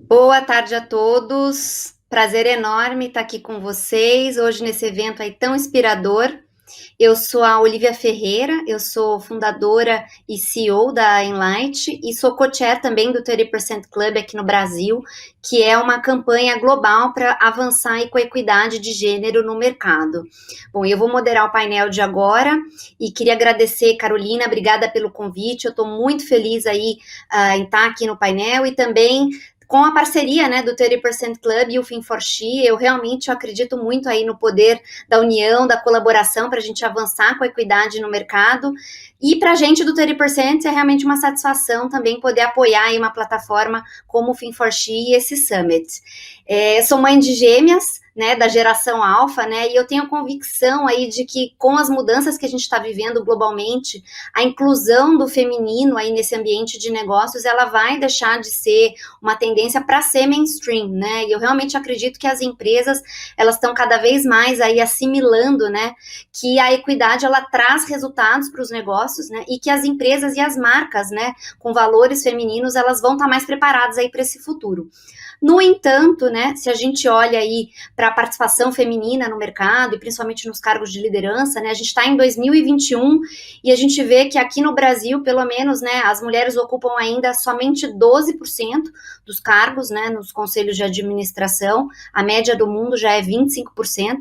Boa tarde a todos. Prazer enorme estar aqui com vocês hoje nesse evento aí tão inspirador. Eu sou a Olivia Ferreira, eu sou fundadora e CEO da Enlight e sou co-chair também do 30% Club aqui no Brasil, que é uma campanha global para avançar aí com a equidade de gênero no mercado. Bom, eu vou moderar o painel de agora e queria agradecer, Carolina, obrigada pelo convite. Eu estou muito feliz aí em estar aqui no painel e também com a parceria, né, do 30% Club e o Fin for She. Eu acredito muito aí no poder da união, da colaboração para a gente avançar com a equidade no mercado. E para a gente do 30% é realmente uma satisfação também poder apoiar aí uma plataforma como o Fin for She e esse Summit. Sou mãe de gêmeas, né, da geração alfa, né, e eu tenho convicção aí de que com as mudanças que a gente está vivendo globalmente, a inclusão do feminino aí nesse ambiente de negócios, ela vai deixar de ser uma tendência para ser mainstream, né, e eu realmente acredito que as empresas, elas estão cada vez mais aí assimilando, né, que a equidade, ela traz resultados para os negócios, né, e que as empresas e as marcas, né, com valores femininos, elas vão estar mais preparadas aí para esse futuro. No entanto, né, se a gente olha aí para a participação feminina no mercado e principalmente nos cargos de liderança, né, a gente está em 2021 e a gente vê que aqui no Brasil, pelo menos, né, as mulheres ocupam ainda somente 12% dos cargos, né, nos conselhos de administração. A média do mundo já é 25%,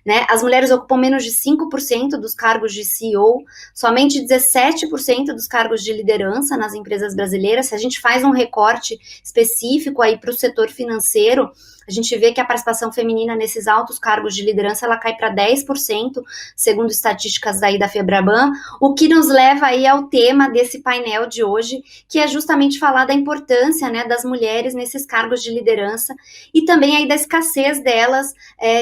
né? As mulheres ocupam menos de 5% dos cargos de CEO, somente 17% dos cargos de liderança nas empresas brasileiras. Se a gente faz um recorte específico aí para o setor financeiro, a gente vê que a participação feminina nesses altos cargos de liderança, ela cai para 10%, segundo estatísticas daí da Febraban, o que nos leva aí ao tema desse painel de hoje, que é justamente falar da importância, né, das mulheres nesses cargos de liderança e também aí da escassez delas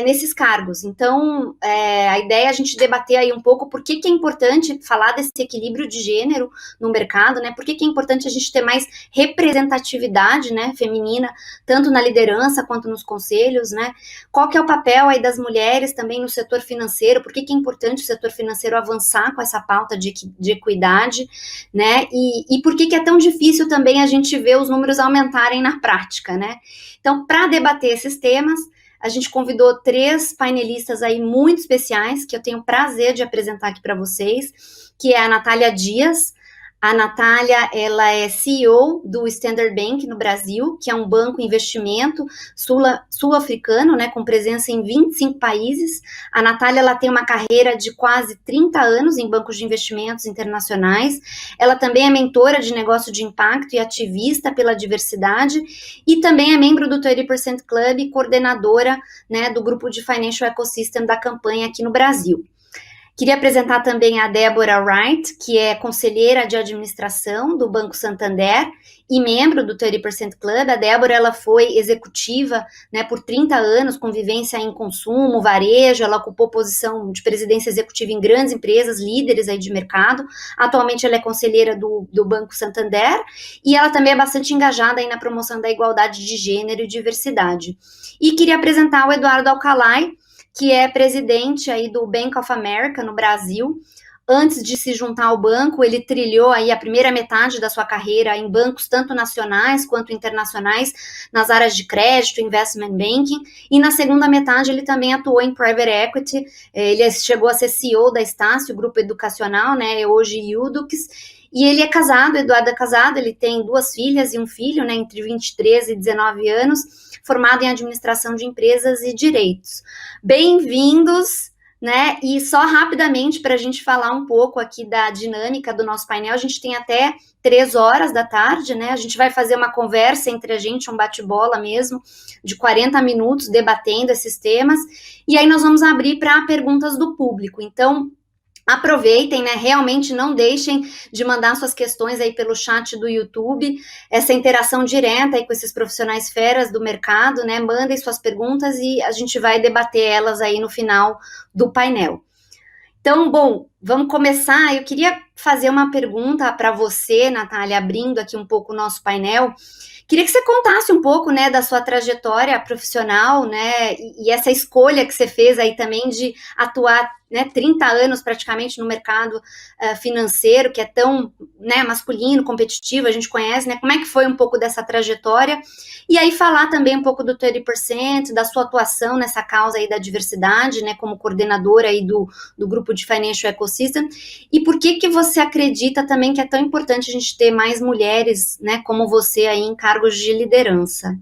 nesses cargos. Então, a ideia é a gente debater aí um pouco por que é importante falar desse equilíbrio de gênero no mercado, né? Por que é importante a gente ter mais representatividade, né, feminina, tanto na liderança quanto nos conselhos, né? Qual que é o papel aí das mulheres também no setor financeiro? Por que é importante o setor financeiro avançar com essa pauta de equidade, né? E por que é tão difícil também a gente ver os números aumentarem na prática, né? Então, para debater esses temas, a gente convidou 3 painelistas aí muito especiais, que eu tenho o prazer de apresentar aqui para vocês, que é a Natália Dias. A Natália, ela é CEO do Standard Bank no Brasil, que é um banco investimento sul-africano, né, com presença em 25 países. A Natália, ela tem uma carreira de quase 30 anos em bancos de investimentos internacionais. Ela também é mentora de negócio de impacto e ativista pela diversidade e também é membro do 30% Club e coordenadora, né, do grupo de Financial Ecosystem da campanha aqui no Brasil. Queria apresentar também a Débora Wright, que é conselheira de administração do Banco Santander e membro do 30% Club. A Débora, ela foi executiva, né, por 30 anos, com vivência em consumo, varejo. Ela ocupou posição de presidência executiva em grandes empresas, líderes aí de mercado. Atualmente ela é conselheira do Banco Santander e ela também é bastante engajada aí na promoção da igualdade de gênero e diversidade. E queria apresentar o Eduardo Alcalay, que é presidente aí do Bank of America no Brasil. Antes de se juntar ao banco, ele trilhou aí a primeira metade da sua carreira em bancos tanto nacionais quanto internacionais, nas áreas de crédito, investment banking, e na segunda metade ele também atuou em private equity. Ele chegou a ser CEO da Estácio, grupo educacional, né, hoje Udux, e ele é casado, Eduardo é casado, ele tem 2 filhas e um filho, né, entre 23 e 19 anos, formado em administração de empresas e direitos. Bem-vindos, né? E só rapidamente para a gente falar um pouco aqui da dinâmica do nosso painel, a gente tem até 3 horas da tarde, né? A gente vai fazer uma conversa entre a gente, um bate-bola mesmo, de 40 minutos debatendo esses temas, e aí nós vamos abrir para perguntas do público. Então, aproveitem, né? Realmente não deixem de mandar suas questões aí pelo chat do YouTube, essa interação direta aí com esses profissionais feras do mercado, né? Mandem suas perguntas e a gente vai debater elas aí no final do painel. Então, bom, vamos começar. Eu queria fazer uma pergunta para você, Natália, abrindo aqui um pouco o nosso painel. Queria que você contasse um pouco, né, da sua trajetória profissional, né, e essa escolha que você fez aí também de atuar né, 30 anos praticamente no mercado financeiro, que é tão, né, masculino, competitivo, a gente conhece, né, como é que foi um pouco dessa trajetória, e aí falar também um pouco do 30%, da sua atuação nessa causa aí da diversidade, né, como coordenadora aí do grupo de Financial Ecosystem, e por que que você acredita também que é tão importante a gente ter mais mulheres, né, como você aí em cargos de liderança?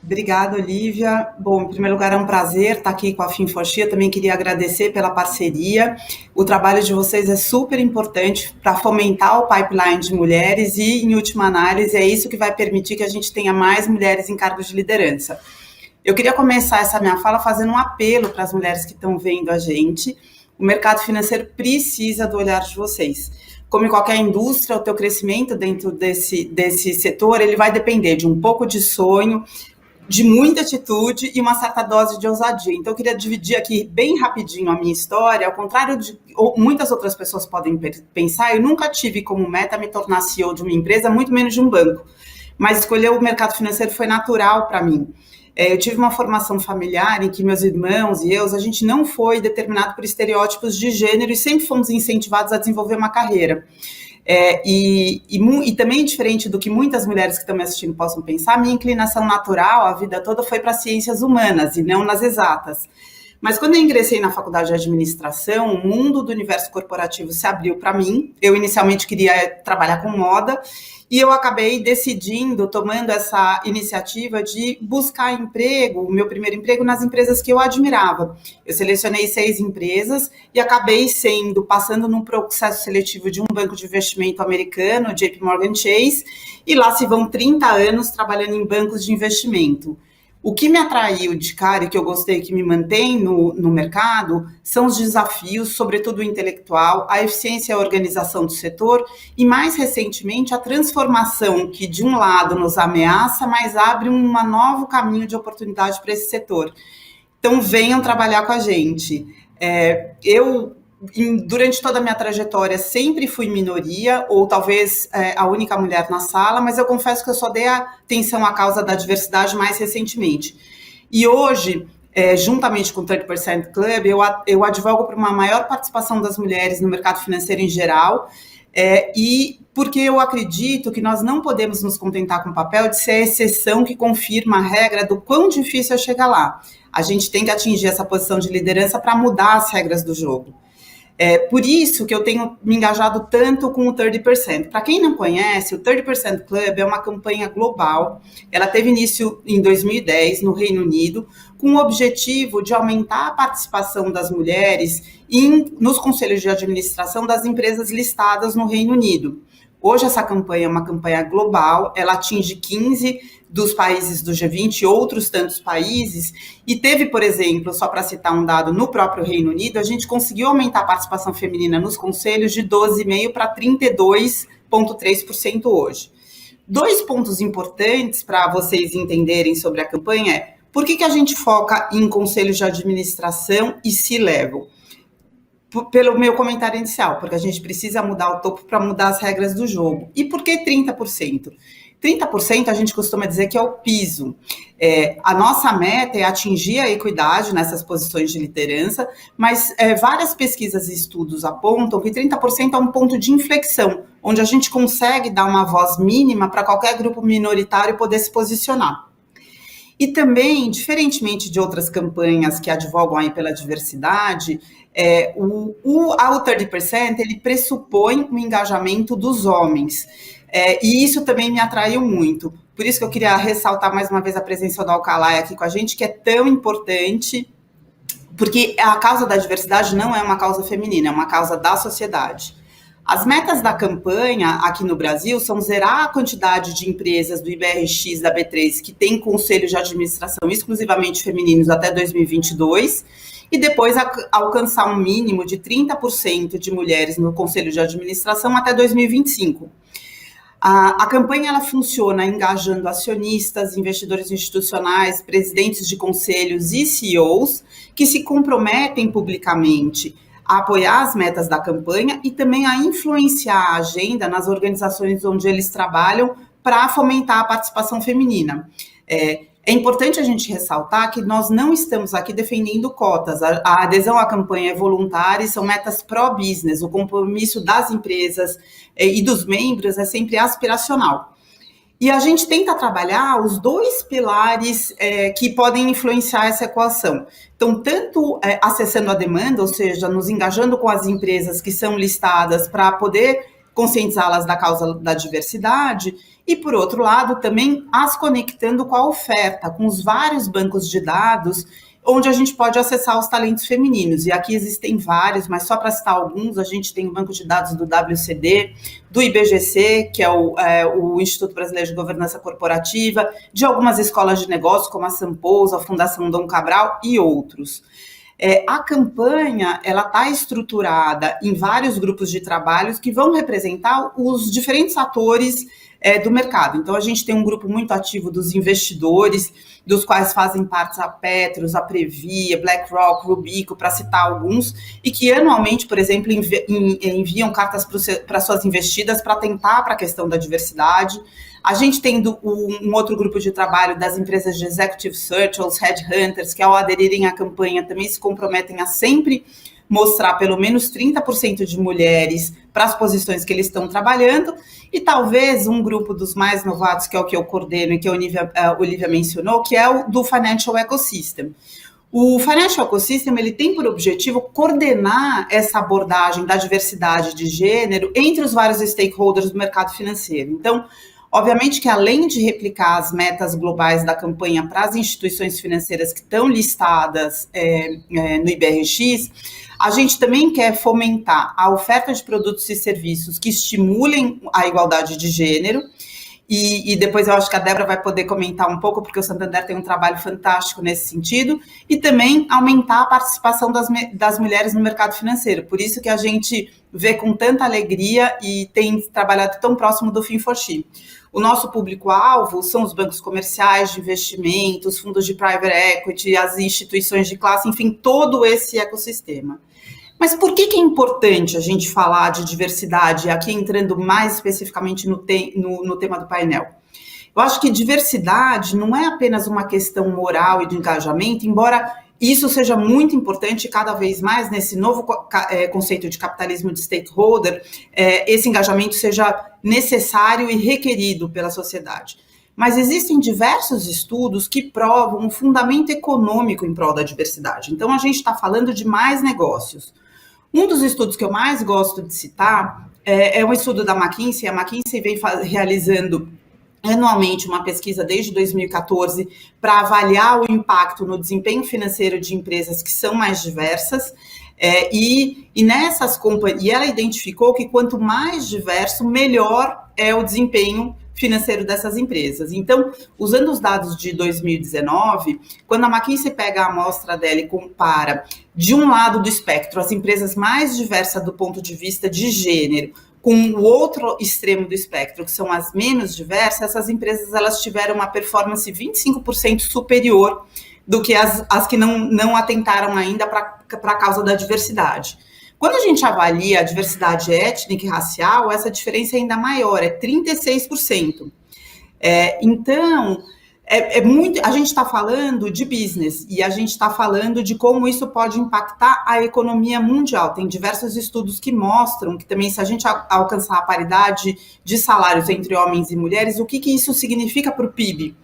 Obrigada, Olivia. Bom, em primeiro lugar, é um prazer estar aqui com a FinForShe. Eu também queria agradecer pela parceria. O trabalho de vocês é super importante para fomentar o pipeline de mulheres e, em última análise, é isso que vai permitir que a gente tenha mais mulheres em cargos de liderança. Eu queria começar essa minha fala fazendo um apelo para as mulheres que estão vendo a gente. O mercado financeiro precisa do olhar de vocês. Como em qualquer indústria, o teu crescimento dentro desse setor, ele vai depender de um pouco de sonho, de muita atitude e uma certa dose de ousadia. Então, eu queria dividir aqui bem rapidinho a minha história. Ao contrário de muitas outras pessoas podem pensar, eu nunca tive como meta me tornar CEO de uma empresa, muito menos de um banco. Mas escolher o mercado financeiro foi natural para mim. Eu tive uma formação familiar em que meus irmãos e eu, a gente não foi determinado por estereótipos de gênero e sempre fomos incentivados a desenvolver uma carreira. E também, diferente do que muitas mulheres que estão me assistindo possam pensar, minha inclinação natural a vida toda foi para ciências humanas e não nas exatas. Mas quando eu ingressei na faculdade de administração, o mundo do universo corporativo se abriu para mim. Eu inicialmente queria trabalhar com moda e eu acabei decidindo, tomando essa iniciativa de buscar emprego, o meu primeiro emprego, nas empresas que eu admirava. Eu selecionei 6 empresas e acabei passando num processo seletivo de um banco de investimento americano, JP Morgan Chase, e lá se vão 30 anos trabalhando em bancos de investimento. O que me atraiu de cara e que eu gostei, que me mantém no mercado, são os desafios, sobretudo o intelectual, a eficiência e a organização do setor e, mais recentemente, a transformação que, de um lado, nos ameaça, mas abre um novo caminho de oportunidade para esse setor. Então, venham trabalhar com a gente. Durante toda a minha trajetória, sempre fui minoria, ou talvez a única mulher na sala, mas eu confesso que eu só dei atenção à causa da diversidade mais recentemente. E hoje, juntamente com o 30% Club, eu advogo por uma maior participação das mulheres no mercado financeiro em geral, e porque eu acredito que nós não podemos nos contentar com o papel de ser a exceção que confirma a regra do quão difícil é chegar lá. A gente tem que atingir essa posição de liderança para mudar as regras do jogo. Por isso que eu tenho me engajado tanto com o 30%. Para quem não conhece, o 30% Club é uma campanha global. Ela teve início em 2010 no Reino Unido, com o objetivo de aumentar a participação das mulheres nos conselhos de administração das empresas listadas no Reino Unido. Hoje essa campanha é uma campanha global, ela atinge 15 dos países do G20 e outros tantos países, e teve, por exemplo, só para citar um dado, no próprio Reino Unido, a gente conseguiu aumentar a participação feminina nos conselhos de 12,5% para 32,3% hoje. 2 pontos importantes para vocês entenderem sobre a campanha por que a gente foca em conselhos de administração e C-Level? Pelo meu comentário inicial, porque a gente precisa mudar o topo para mudar as regras do jogo. E por que 30%? 30% a gente costuma dizer que é o piso. A nossa meta é atingir a equidade nessas posições de liderança, mas várias pesquisas e estudos apontam que 30% é um ponto de inflexão, onde a gente consegue dar uma voz mínima para qualquer grupo minoritário poder se posicionar. E também, diferentemente de outras campanhas que advogam aí pela diversidade, o 30% ele pressupõe o engajamento dos homens. E isso também me atraiu muito. Por isso que eu queria ressaltar mais uma vez a presença do Alcalay aqui com a gente, que é tão importante, porque a causa da diversidade não é uma causa feminina, é uma causa da sociedade. As metas da campanha aqui no Brasil são zerar a quantidade de empresas do IBRX da B3 que tem conselhos de administração exclusivamente femininos até 2022 e depois alcançar um mínimo de 30% de mulheres no conselho de administração até 2025. A campanha ela funciona engajando acionistas, investidores institucionais, presidentes de conselhos e CEOs que se comprometem publicamente a apoiar as metas da campanha e também a influenciar a agenda nas organizações onde eles trabalham para fomentar a participação feminina. É importante a gente ressaltar que nós não estamos aqui defendendo cotas. A adesão à campanha é voluntária e são metas pró-business. O compromisso das empresas e dos membros é sempre aspiracional. E a gente tenta trabalhar os dois pilares que podem influenciar essa equação. Então, tanto acessando a demanda, ou seja, nos engajando com as empresas que são listadas para poder conscientizá-las da causa da diversidade, e, por outro lado, também as conectando com a oferta, com os vários bancos de dados, onde a gente pode acessar os talentos femininos. E aqui existem vários, mas só para citar alguns, a gente tem o banco de dados do WCD, do IBGC, que é o Instituto Brasileiro de Governança Corporativa, de algumas escolas de negócios, como a Sampouso, a Fundação Dom Cabral e outros. A campanha ela está estruturada em vários grupos de trabalhos que vão representar os diferentes atores do mercado. Então, a gente tem um grupo muito ativo dos investidores, dos quais fazem parte a Petros, a Previa, BlackRock, Rubico, para citar alguns, e que anualmente, por exemplo, enviam cartas para suas investidas para atentar para a questão da diversidade. A gente tem um outro grupo de trabalho das empresas de Executive Search, os Headhunters, que ao aderirem à campanha também se comprometem a sempre mostrar pelo menos 30% de mulheres para as posições que eles estão trabalhando, e talvez um grupo dos mais novatos, que é o que eu coordeno e que a Olivia mencionou, que é o do Financial Ecosystem. O Financial Ecosystem ele tem por objetivo coordenar essa abordagem da diversidade de gênero entre os vários stakeholders do mercado financeiro. Então, obviamente que além de replicar as metas globais da campanha para as instituições financeiras que estão listadas no IBRX, a gente também quer fomentar a oferta de produtos e serviços que estimulem a igualdade de gênero, e depois eu acho que a Débora vai poder comentar um pouco, porque o Santander tem um trabalho fantástico nesse sentido, e também aumentar a participação das mulheres no mercado financeiro. Por isso que a gente vê com tanta alegria e tem trabalhado tão próximo do Fin4She. O nosso público-alvo são os bancos comerciais de investimento, os fundos de private equity, as instituições de classe, enfim, todo esse ecossistema. Mas por que é importante a gente falar de diversidade, aqui entrando mais especificamente no tema do painel? Eu acho que diversidade não é apenas uma questão moral e de engajamento, embora isso seja muito importante cada vez mais nesse novo conceito de capitalismo de stakeholder, esse engajamento seja necessário e requerido pela sociedade. Mas existem diversos estudos que provam um fundamento econômico em prol da diversidade. Então, a gente está falando de mais negócios. Um dos estudos que eu mais gosto de citar é um estudo da McKinsey. A McKinsey vem realizando anualmente uma pesquisa desde 2014 para avaliar o impacto no desempenho financeiro de empresas que são mais diversas, e nessas companhias, e ela identificou que quanto mais diverso, melhor é o desempenho financeiro dessas empresas. Então, usando os dados de 2019, quando a McKinsey pega a amostra dela e compara, de um lado do espectro, as empresas mais diversas do ponto de vista de gênero, com o outro extremo do espectro, que são as menos diversas, essas empresas elas tiveram uma performance 25% superior do que as que não atentaram ainda para a causa da diversidade. Quando a gente avalia a diversidade étnica e racial, essa diferença é ainda maior, é 36%. Então, muito. A gente está falando de business e a gente está falando de como isso pode impactar a economia mundial. Tem diversos estudos que mostram que também, se a gente alcançar a paridade de salários entre homens e mulheres, o que isso significa para o PIB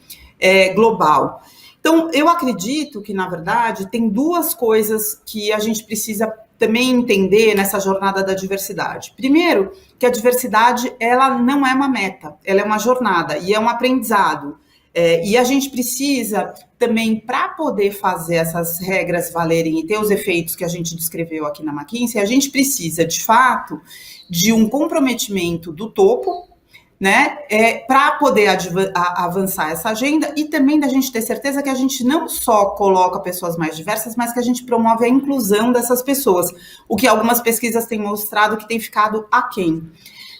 global. Então, eu acredito que, na verdade, tem duas coisas que a gente precisa também entender nessa jornada da diversidade. Primeiro, que a diversidade ela não é uma meta, ela é uma jornada e é um aprendizado. E a gente precisa também, para poder fazer essas regras valerem e ter os efeitos que a gente descreveu aqui na McKinsey, a gente precisa, de fato, de um comprometimento do topo, né, para poder avançar essa agenda, e também da gente ter certeza que a gente não só coloca pessoas mais diversas, mas que a gente promove a inclusão dessas pessoas, o que algumas pesquisas têm mostrado que tem ficado aquém.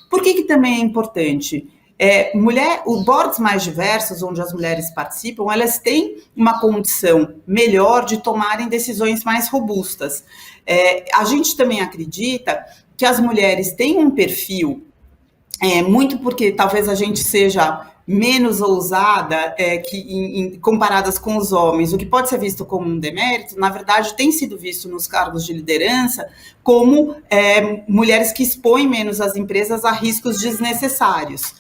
Por que também é importante? Os boards mais diversos, onde as mulheres participam, elas têm uma condição melhor de tomarem decisões mais robustas. A gente também acredita que as mulheres têm um perfil muito porque talvez a gente seja menos ousada comparadas com os homens, o que pode ser visto como um demérito, na verdade tem sido visto nos cargos de liderança como mulheres que expõem menos as empresas a riscos desnecessários.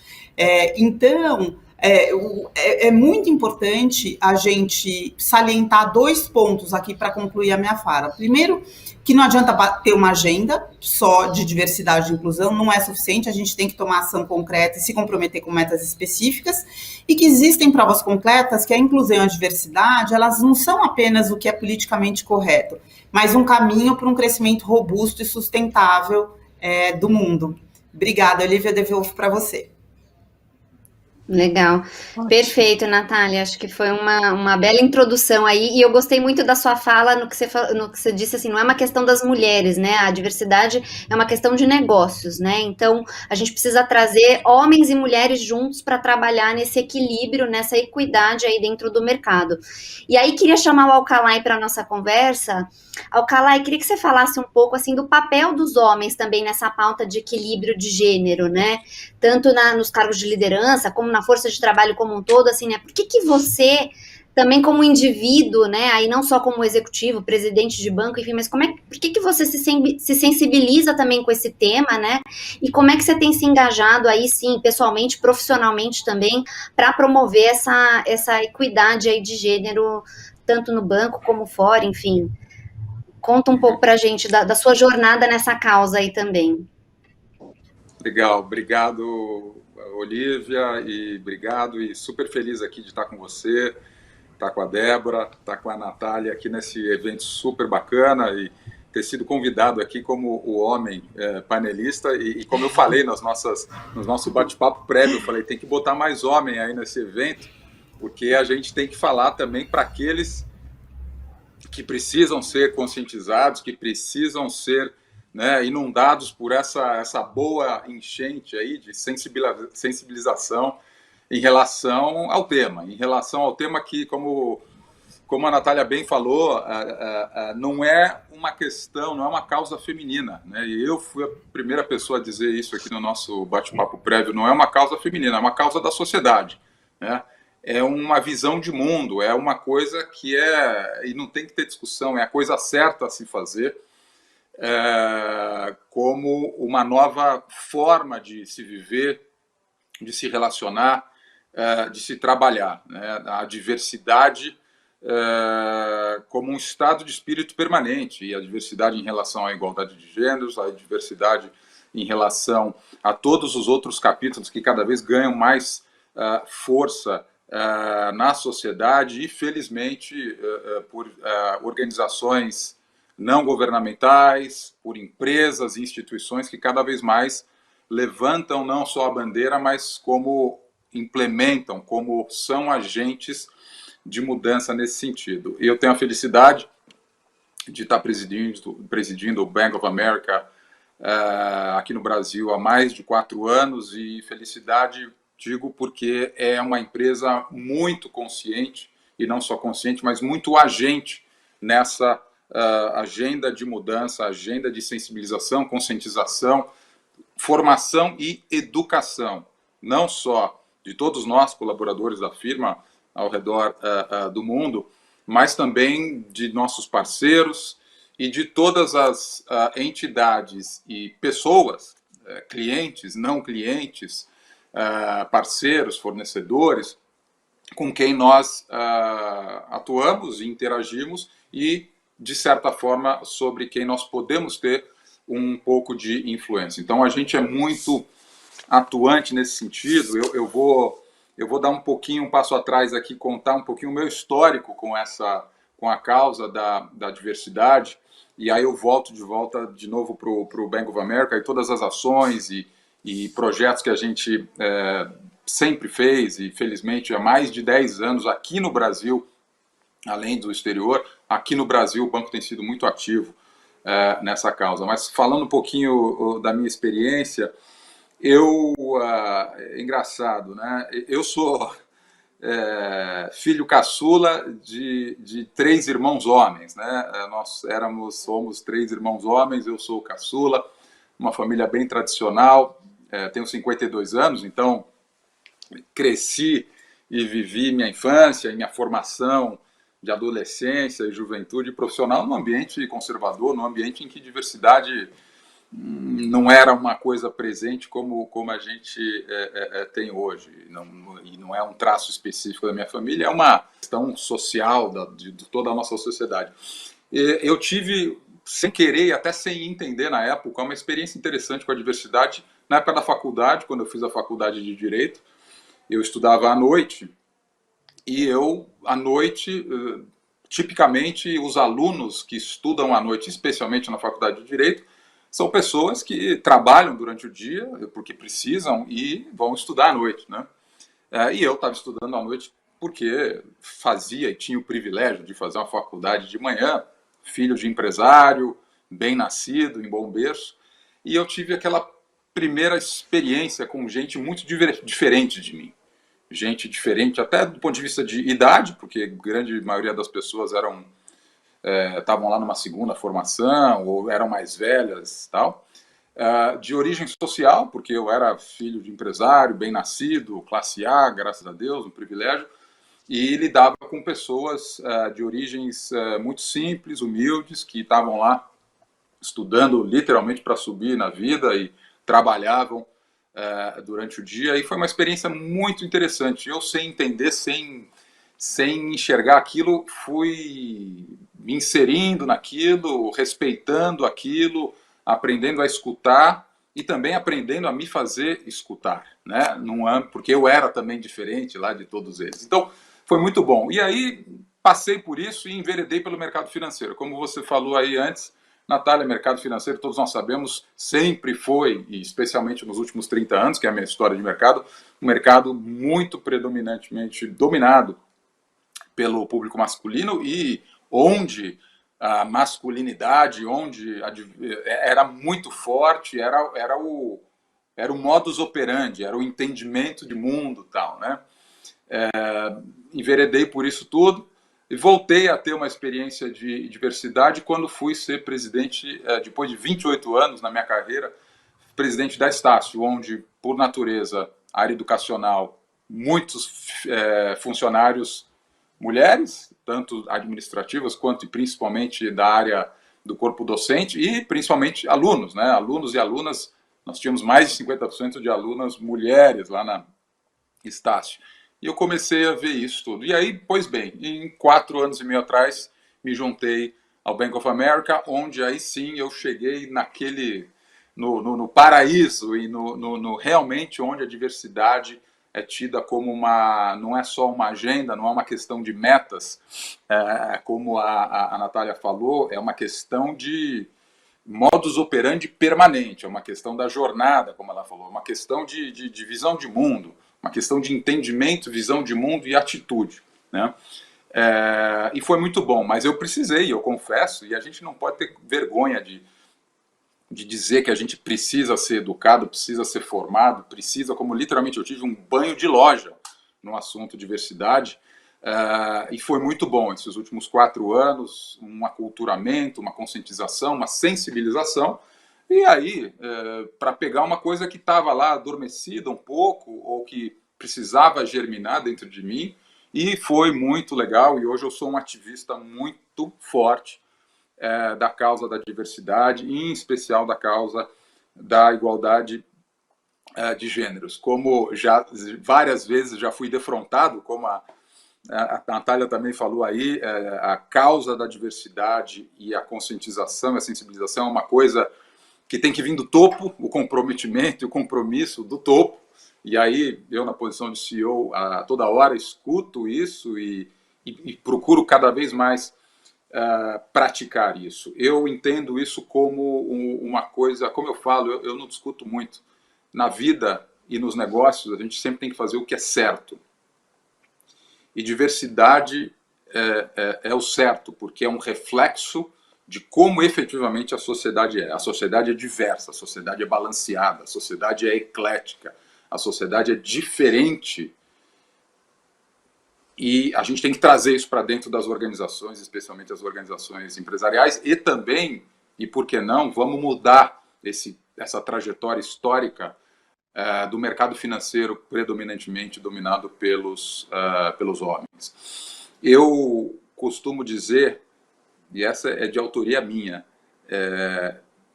Então, é muito importante a gente salientar 2 pontos aqui para concluir a minha fala. Primeiro, que não adianta ter uma agenda só de diversidade e inclusão, não é suficiente, a gente tem que tomar ação concreta e se comprometer com metas específicas, e que existem provas concretas que a inclusão e a diversidade, elas não são apenas o que é politicamente correto, mas um caminho para um crescimento robusto e sustentável do mundo. Obrigada, Olivia, devolvo para você. Legal. Perfeito, Natália. Acho que foi uma bela introdução aí. E eu gostei muito da sua fala no que você disse, assim, não é uma questão das mulheres, né? A diversidade é uma questão de negócios, né? Então, a gente precisa trazer homens e mulheres juntos para trabalhar nesse equilíbrio, nessa equidade aí dentro do mercado. E aí, queria chamar o Alcalay para a nossa conversa. Alcalay, queria que você falasse um pouco, assim, do papel dos homens também nessa pauta de equilíbrio de gênero, né? Tanto nos cargos de liderança, como na força de trabalho como um todo, assim, né? Por que você, também como indivíduo, né? Aí não só como executivo, presidente de banco, enfim, mas por que você se sensibiliza também com esse tema, né? E como é que você tem se engajado aí, sim, pessoalmente, profissionalmente também, para promover essa equidade aí de gênero, tanto no banco como fora, enfim. Conta um pouco pra gente da sua jornada nessa causa aí também. Legal, obrigado, Olivia, e obrigado, e super feliz aqui de estar com você, estar com a Débora, estar com a Natália aqui nesse evento super bacana e ter sido convidado aqui como o homem panelista, e como eu falei no nosso bate-papo prévio, eu falei, tem que botar mais homem aí nesse evento, porque a gente tem que falar também para aqueles que precisam ser conscientizados, que precisam ser, né, inundados por essa boa enchente aí de sensibilização em relação ao tema que, como a Natália bem falou, não é uma questão, não é uma causa feminina, né? E eu fui a primeira pessoa a dizer isso aqui no nosso bate-papo prévio, não é uma causa feminina, é uma causa da sociedade, né? É uma visão de mundo, é uma coisa que e não tem que ter discussão, é a coisa certa a se fazer, como uma nova forma de se viver, de se relacionar, de se trabalhar, né? A diversidade como um estado de espírito permanente, e a diversidade em relação à igualdade de gêneros, a diversidade em relação a todos os outros capítulos que cada vez ganham mais força na sociedade e, felizmente, por organizações não governamentais, por empresas e instituições que cada vez mais levantam não só a bandeira, mas como implementam, como são agentes de mudança nesse sentido. E eu tenho a felicidade de estar presidindo o Bank of America aqui no Brasil há mais de 4 anos, e felicidade digo porque é uma empresa muito consciente, e não só consciente, mas muito agente nessa agenda de mudança, agenda de sensibilização, conscientização, formação e educação, não só de todos nós, colaboradores da firma ao redor do mundo, mas também de nossos parceiros e de todas as entidades e pessoas, clientes, não clientes, parceiros, fornecedores, com quem nós atuamos e interagimos, e, de certa forma, sobre quem nós podemos ter um pouco de influência. Então, a gente é muito atuante nesse sentido. Eu vou dar um passo atrás aqui, contar um pouquinho o meu histórico com a causa da diversidade, e aí eu volto de novo para o Bank of America e todas as ações e projetos que a gente sempre fez, e felizmente há mais de 10 anos aqui no Brasil, além do exterior. Aqui no Brasil o banco tem sido muito ativo nessa causa. Mas falando um pouquinho da minha experiência, é engraçado, né? Eu sou filho caçula de 3 irmãos homens, né? Nós somos 3 irmãos homens, eu sou o caçula, uma família bem tradicional, tenho 52 anos, então cresci e vivi minha infância e minha formação de adolescência e juventude profissional num ambiente conservador, num ambiente em que diversidade não era uma coisa presente como a gente tem hoje. E não é um traço específico da minha família, é uma questão social de toda a nossa sociedade. Eu tive, sem querer e até sem entender na época, uma experiência interessante com a diversidade na época da faculdade, quando eu fiz a faculdade de Direito. Eu estudava à noite e à noite, tipicamente, os alunos que estudam à noite, especialmente na faculdade de Direito, são pessoas que trabalham durante o dia, porque precisam, e vão estudar à noite, né? E eu estava estudando à noite porque fazia e tinha o privilégio de fazer uma faculdade de manhã, filho de empresário, bem nascido, em bom berço, e eu tive aquela primeira experiência com gente muito diferente de mim. Gente diferente, até do ponto de vista de idade, porque a grande maioria das pessoas estavam lá numa segunda formação, ou eram mais velhas, tal. De origem social, porque eu era filho de empresário, bem nascido, classe A, graças a Deus, um privilégio, e lidava com pessoas de origens muito simples, humildes, que estavam lá estudando literalmente para subir na vida e trabalhavam durante o dia, e foi uma experiência muito interessante. Eu, sem entender, sem enxergar aquilo, fui me inserindo naquilo, respeitando aquilo, aprendendo a escutar e também aprendendo a me fazer escutar, né? Porque eu era também diferente lá de todos eles. Então, foi muito bom. E aí, passei por isso e enveredei pelo mercado financeiro. Como você falou aí antes, Natália, mercado financeiro, todos nós sabemos, sempre foi, e especialmente nos últimos 30 anos, que é a minha história de mercado, um mercado muito predominantemente dominado pelo público masculino e onde a masculinidade, era muito forte, era o modus operandi, era o entendimento de mundo, tal, né? Enveredei por isso tudo e voltei a ter uma experiência de diversidade quando fui ser presidente, depois de 28 anos na minha carreira, presidente da Estácio, onde, por natureza, área educacional, muitos funcionários mulheres, tanto administrativas quanto e principalmente da área do corpo docente, e principalmente alunos, né? Alunos e alunas, nós tínhamos mais de 50% de alunas mulheres lá na Estácio. E eu comecei a ver isso tudo. E aí, pois bem, em 4 anos e meio atrás, me juntei ao Bank of America, onde aí sim eu cheguei no paraíso e realmente onde a diversidade é tida como não é só uma agenda, não é uma questão de metas, como a Natália falou, é uma questão de modus operandi permanente, é uma questão da jornada, como ela falou, uma questão de visão de mundo, uma questão de entendimento, visão de mundo e atitude, né? E foi muito bom, mas eu precisei, eu confesso, e a gente não pode ter vergonha de dizer que a gente precisa ser educado, precisa ser formado, precisa, como literalmente eu tive um banho de loja no assunto diversidade, e foi muito bom esses últimos 4 anos, um aculturamento, uma conscientização, uma sensibilização, e aí, para pegar uma coisa que estava lá adormecida um pouco, ou que precisava germinar dentro de mim, e foi muito legal, e hoje eu sou um ativista muito forte da causa da diversidade, e em especial da causa da igualdade de gêneros. Como já várias vezes já fui defrontado, como a Natália também falou aí, a causa da diversidade e a conscientização, a sensibilização é uma coisa que tem que vir do topo, o comprometimento e o compromisso do topo. E aí, eu, na posição de CEO, a toda hora escuto isso e procuro cada vez mais praticar isso. Eu entendo isso como uma coisa, como eu falo, eu não discuto muito. Na vida e nos negócios, a gente sempre tem que fazer o que é certo. E diversidade é o certo, porque é um reflexo de como efetivamente a sociedade é. A sociedade é diversa, a sociedade é balanceada, a sociedade é eclética, a sociedade é diferente. E a gente tem que trazer isso para dentro das organizações, especialmente as organizações empresariais, e também, e por que não, vamos mudar essa trajetória histórica do mercado financeiro predominantemente dominado pelos homens. Eu costumo dizer, e essa é de autoria minha,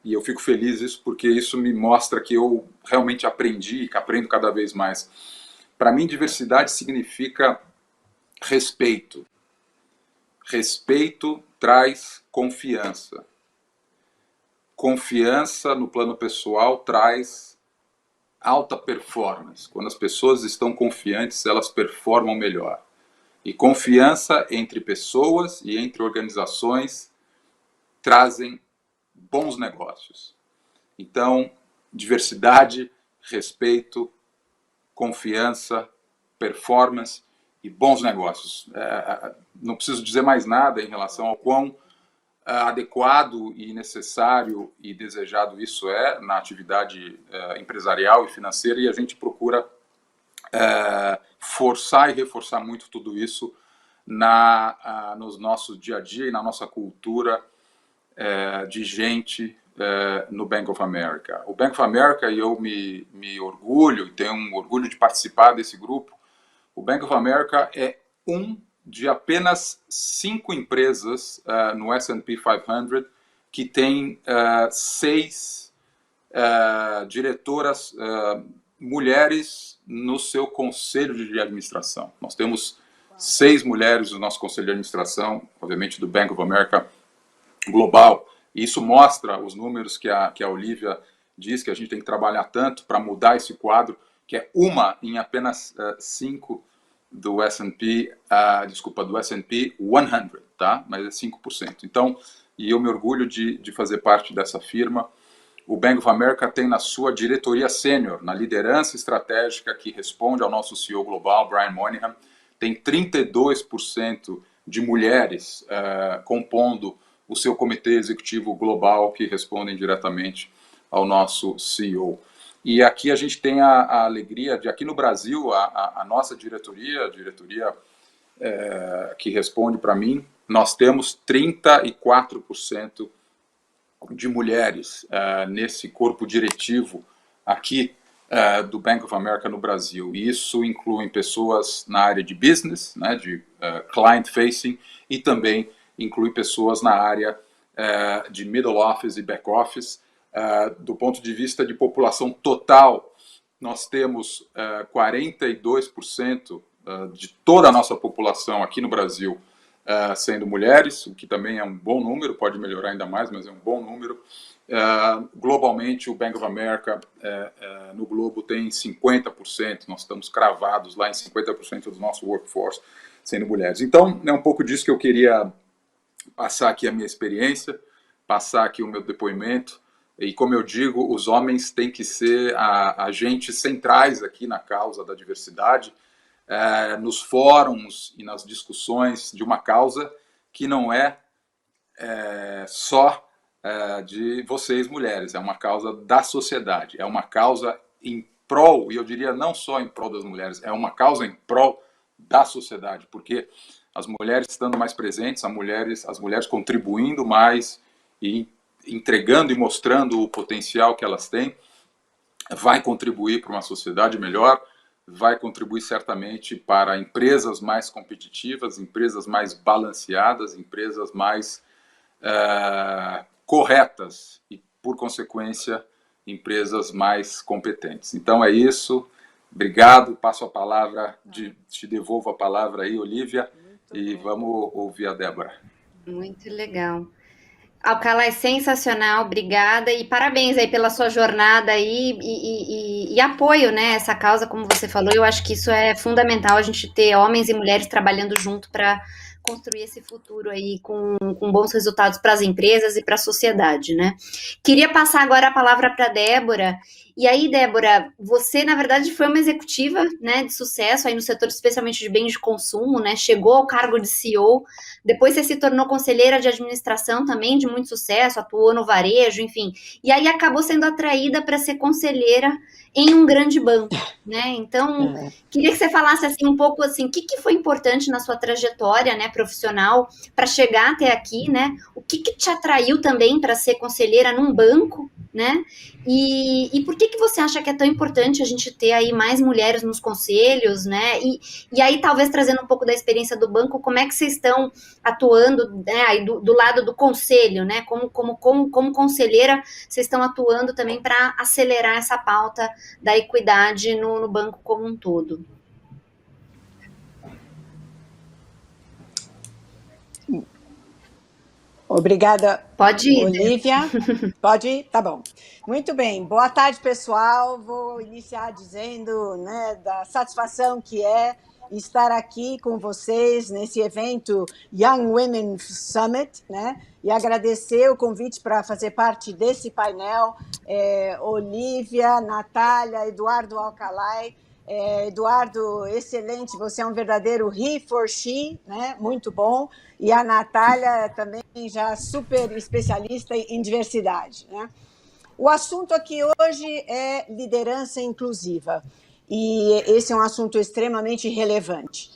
e eu fico feliz isso porque isso me mostra que eu realmente aprendi e que aprendo cada vez mais. Para mim, diversidade significa respeito. Respeito traz confiança. Confiança no plano pessoal traz alta performance. Quando as pessoas estão confiantes, elas performam melhor. E confiança entre pessoas e entre organizações trazem bons negócios. Então, diversidade, respeito, confiança, performance e bons negócios. Não preciso dizer mais nada em relação ao quão adequado e necessário e desejado isso é na atividade empresarial e financeira, e a gente procura forçar e reforçar muito tudo isso no nosso dia a dia e na nossa cultura de gente no Bank of America. O Bank of America, e eu me orgulho, e tenho um orgulho de participar desse grupo, o Bank of America é de apenas 5 empresas no S&P 500 que tem 6 diretoras mulheres no seu conselho de administração. Nós temos 6 mulheres no nosso conselho de administração, obviamente do Bank of America global. E isso mostra os números que a Olivia diz que a gente tem que trabalhar tanto para mudar esse quadro, que é uma em apenas 5 do S&P, do S&P 100, tá? Mas é 5%. Então, e eu me orgulho de fazer parte dessa firma. O Bank of America tem na sua diretoria sênior, na liderança estratégica que responde ao nosso CEO global, Brian Moynihan, tem 32% de mulheres compondo o seu comitê executivo global que respondem diretamente ao nosso CEO. E aqui a gente tem a alegria de, aqui no Brasil, a nossa diretoria que responde para mim, nós temos 34% de mulheres nesse corpo diretivo aqui do Bank of America no Brasil. E isso inclui pessoas na área de business, né, de client facing, e também inclui pessoas na área de middle office e back office. Do ponto de vista de população total, nós temos 42% de toda a nossa população aqui no Brasil sendo mulheres, o que também é um bom número, pode melhorar ainda mais, mas é um bom número. Globalmente, o Bank of America no globo tem 50%, nós estamos cravados lá em 50% do nosso workforce sendo mulheres. Então, é um pouco disso que eu queria passar aqui a minha experiência, passar aqui o meu depoimento. E como eu digo, os homens têm que ser agentes centrais aqui na causa da diversidade, nos fóruns e nas discussões de uma causa que não é só de vocês, mulheres, é uma causa da sociedade, é uma causa em prol, e eu diria não só em prol das mulheres, é uma causa em prol da sociedade, porque as mulheres estando mais presentes, as mulheres contribuindo mais e entregando e mostrando o potencial que elas têm, vai contribuir para uma sociedade melhor, vai contribuir certamente para empresas mais competitivas, empresas mais balanceadas, empresas mais corretas e, por consequência, empresas mais competentes. Então é isso. Obrigado. Passo a palavra, te devolvo a palavra aí, Olivia, e vamos ouvir a Débora. Muito legal. Alcalá, é sensacional, obrigada e parabéns aí pela sua jornada aí e apoio, né, essa causa, como você falou, eu acho que isso é fundamental, a gente ter homens e mulheres trabalhando junto para construir esse futuro aí com bons resultados para as empresas e para a sociedade, né. Queria passar agora a palavra para a Débora. E aí, Débora, você, na verdade, foi uma executiva, né, de sucesso aí no setor, especialmente de bens de consumo, né, chegou ao cargo de CEO, depois você se tornou conselheira de administração também, de muito sucesso, atuou no varejo, enfim, e aí acabou sendo atraída para ser conselheira em um grande banco, né, então, queria que você falasse, assim, um pouco, assim, o que foi importante na sua trajetória, né, profissional, para chegar até aqui, né, o que te atraiu também para ser conselheira num banco, né? E por que você acha que é tão importante a gente ter aí mais mulheres nos conselhos, né? E aí, talvez trazendo um pouco da experiência do banco, como é que vocês estão atuando, né, aí do lado do conselho, né? Como conselheira, vocês estão atuando também para acelerar essa pauta da equidade no banco como um todo? Obrigada, Pode ir, Dê. Olivia. Pode ir? Tá bom. Muito bem. Boa tarde, pessoal. Vou iniciar dizendo, né, da satisfação que é estar aqui com vocês nesse evento Young Women Summit, né? E agradecer o convite para fazer parte desse painel. Olivia, Natália, Eduardo Alcalay. Eduardo, excelente, você é um verdadeiro he for she, né? Muito bom. E a Natália também já super especialista em diversidade, né? O assunto aqui hoje é liderança inclusiva, e esse é um assunto extremamente relevante.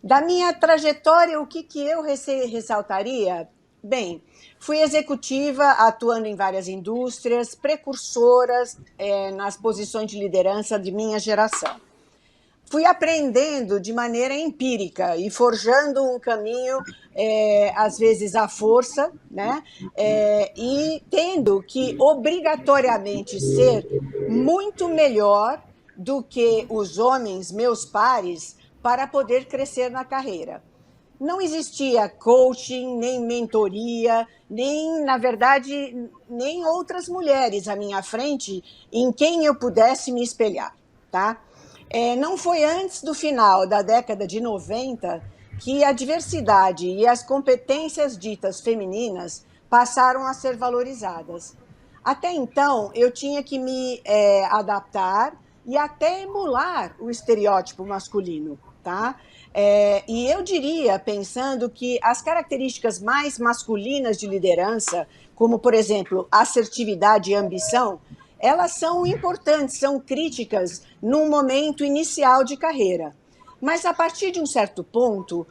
Da minha trajetória, o que eu ressaltaria? Bem, fui executiva atuando em várias indústrias, precursoras nas posições de liderança de minha geração. Fui aprendendo de maneira empírica e forjando um caminho, às vezes à força, né? E tendo que obrigatoriamente ser muito melhor do que os homens, meus pares, para poder crescer na carreira. Não existia coaching, nem mentoria, nem, na verdade, nem outras mulheres à minha frente em quem eu pudesse me espelhar, tá? Não foi antes do final da década de 90 que a diversidade e as competências ditas femininas passaram a ser valorizadas. Até então, eu tinha que me adaptar e até emular o estereótipo masculino, tá? E eu diria, pensando que as características mais masculinas de liderança, como, por exemplo, assertividade e ambição, elas são importantes, são críticas num momento inicial de carreira. Mas, a partir de um certo ponto,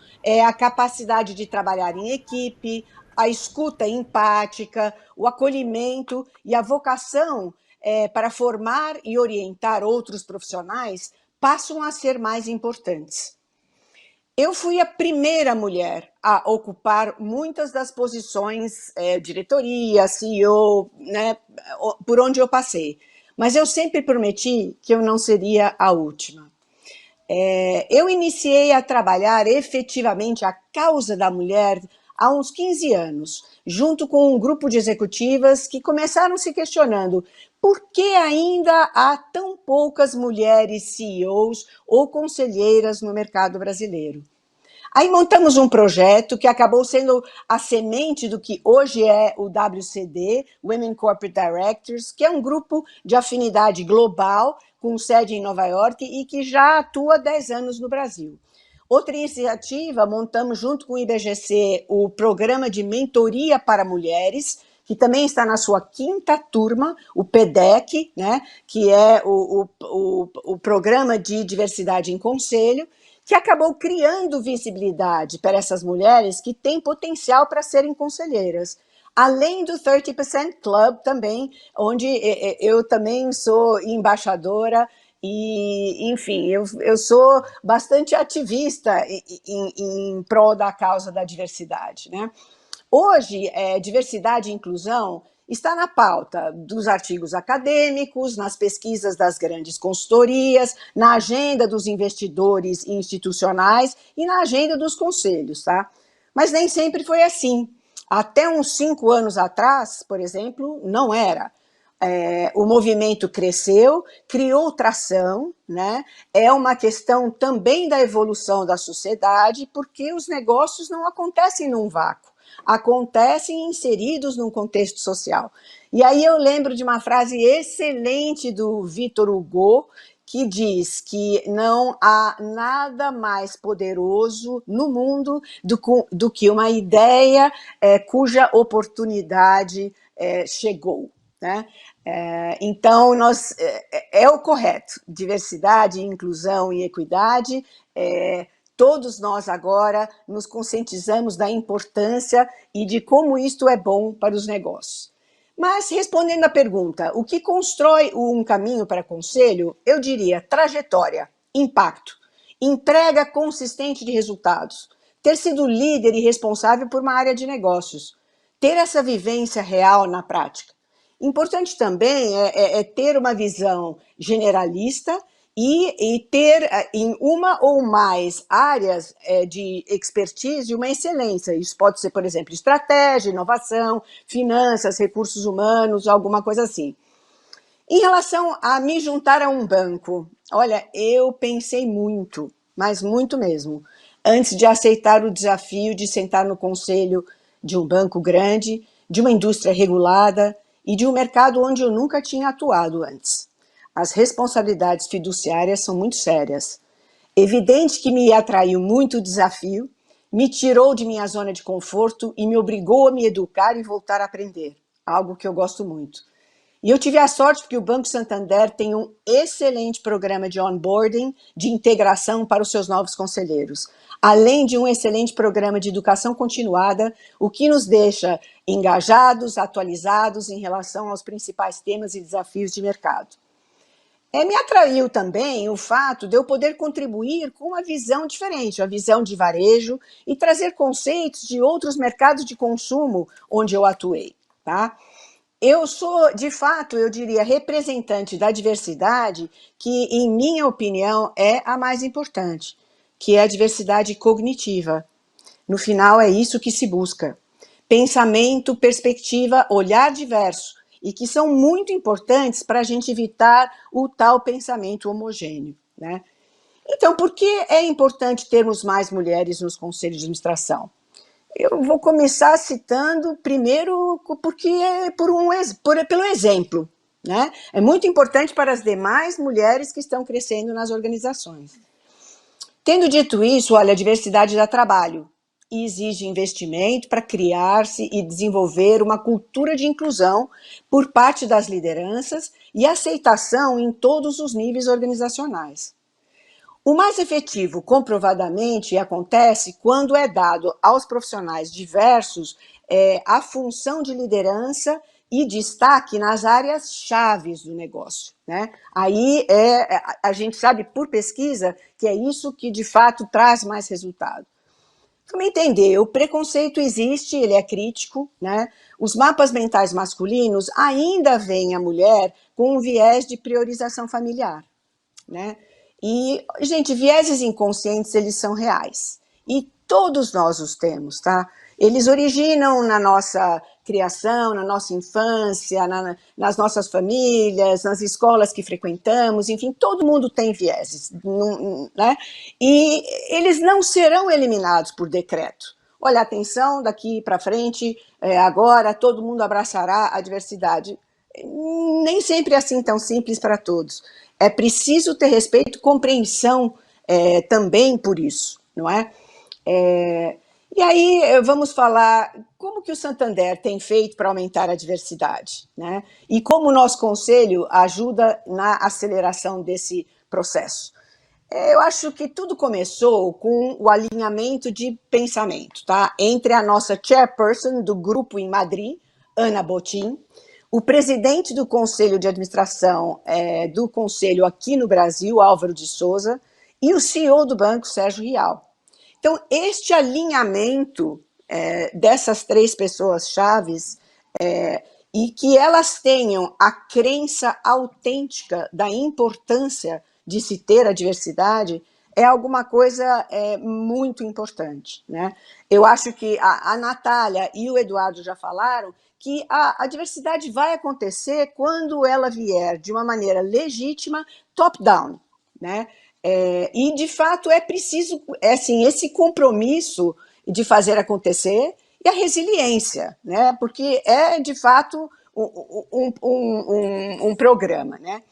a capacidade de trabalhar em equipe, a escuta empática, o acolhimento e a vocação para formar e orientar outros profissionais passam a ser mais importantes. Eu fui a primeira mulher a ocupar muitas das posições, diretoria, CEO, né, por onde eu passei. Mas eu sempre prometi que eu não seria a última. Eu iniciei a trabalhar efetivamente a causa da mulher há uns 15 anos, junto com um grupo de executivas que começaram se questionando por que ainda há tão poucas mulheres CEOs ou conselheiras no mercado brasileiro. Aí montamos um projeto que acabou sendo a semente do que hoje é o WCD, Women Corporate Directors, que é um grupo de afinidade global, com sede em Nova York e que já atua há 10 anos no Brasil. Outra iniciativa, montamos junto com o IBGC o Programa de Mentoria para Mulheres, que também está na sua 5ª turma, o PDEC, né, que é o Programa de Diversidade em Conselho, que acabou criando visibilidade para essas mulheres que têm potencial para serem conselheiras. Além do 30% Club também, onde eu também sou embaixadora e, enfim, eu sou bastante ativista em prol da causa da diversidade, né? Hoje, diversidade e inclusão está na pauta dos artigos acadêmicos, nas pesquisas das grandes consultorias, na agenda dos investidores institucionais e na agenda dos conselhos, tá? Mas nem sempre foi assim. Até uns 5 anos atrás, por exemplo, não era. O movimento cresceu, criou tração, né? É uma questão também da evolução da sociedade, porque os negócios não acontecem num vácuo, acontecem inseridos num contexto social. E aí eu lembro de uma frase excelente do Victor Hugo, que diz que não há nada mais poderoso no mundo do que uma ideia cuja oportunidade chegou, né? Então, é o correto, diversidade, inclusão e equidade, todos nós agora nos conscientizamos da importância e de como isto é bom para os negócios. Mas, respondendo à pergunta, o que constrói um caminho para conselho, eu diria trajetória, impacto, entrega consistente de resultados, ter sido líder e responsável por uma área de negócios, ter essa vivência real na prática. Importante também é ter uma visão generalista e ter em uma ou mais áreas de expertise uma excelência. Isso pode ser, por exemplo, estratégia, inovação, finanças, recursos humanos, alguma coisa assim. Em relação a me juntar a um banco, olha, eu pensei muito, mas muito mesmo, antes de aceitar o desafio de sentar no conselho de um banco grande, de uma indústria regulada e de um mercado onde eu nunca tinha atuado antes. As responsabilidades fiduciárias são muito sérias. Evidente que me atraiu muito o desafio, me tirou de minha zona de conforto e me obrigou a me educar e voltar a aprender, algo que eu gosto muito. E eu tive a sorte porque o Banco Santander tem um excelente programa de onboarding, de integração para os seus novos conselheiros, além de um excelente programa de educação continuada, o que nos deixa engajados, atualizados em relação aos principais temas e desafios de mercado. Me atraiu também o fato de eu poder contribuir com uma visão diferente, a visão de varejo e trazer conceitos de outros mercados de consumo onde eu atuei, tá? Eu sou, de fato, eu diria, representante da diversidade que, em minha opinião, é a mais importante, que é a diversidade cognitiva. No final, é isso que se busca. Pensamento, perspectiva, olhar diverso, e que são muito importantes para a gente evitar o tal pensamento homogêneo, né? Então, por que é importante termos mais mulheres nos conselhos de administração? Eu vou começar citando primeiro porque pelo exemplo, né? É muito importante para as demais mulheres que estão crescendo nas organizações. Tendo dito isso, olha, a diversidade dá trabalho e exige investimento para criar-se e desenvolver uma cultura de inclusão por parte das lideranças e aceitação em todos os níveis organizacionais. O mais efetivo, comprovadamente, acontece quando é dado aos profissionais diversos a função de liderança e destaque nas áreas chaves do negócio, né? Aí a gente sabe por pesquisa que é isso que de fato traz mais resultado. Como entender? O preconceito existe, ele é crítico, né? Os mapas mentais masculinos ainda veem a mulher com um viés de priorização familiar, né? E, gente, vieses inconscientes, eles são reais. E todos nós os temos, tá? Eles originam na nossa criação, na nossa infância, nas nossas famílias, nas escolas que frequentamos, enfim, todo mundo tem vieses, né? E eles não serão eliminados por decreto. Olha, atenção, daqui para frente, agora todo mundo abraçará a diversidade. Nem sempre é assim tão simples para todos. É preciso ter respeito e compreensão também por isso, não é? E aí vamos falar como que o Santander tem feito para aumentar a diversidade, né? E como o nosso conselho ajuda na aceleração desse processo. Eu acho que tudo começou com o alinhamento de pensamento, tá? Entre a nossa chairperson do grupo em Madrid, Ana Botín, o presidente do Conselho de Administração do Conselho aqui no Brasil, Álvaro de Souza, e o CEO do banco, Sérgio Rial. Então, este alinhamento dessas três pessoas chaves e que elas tenham a crença autêntica da importância de se ter a diversidade é alguma coisa muito importante, né? Eu acho que a Natália e o Eduardo já falaram que a diversidade vai acontecer quando ela vier de uma maneira legítima, top-down, né? E, de fato, é preciso assim, esse compromisso de fazer acontecer e a resiliência, né? Porque é, de fato, um programa, né?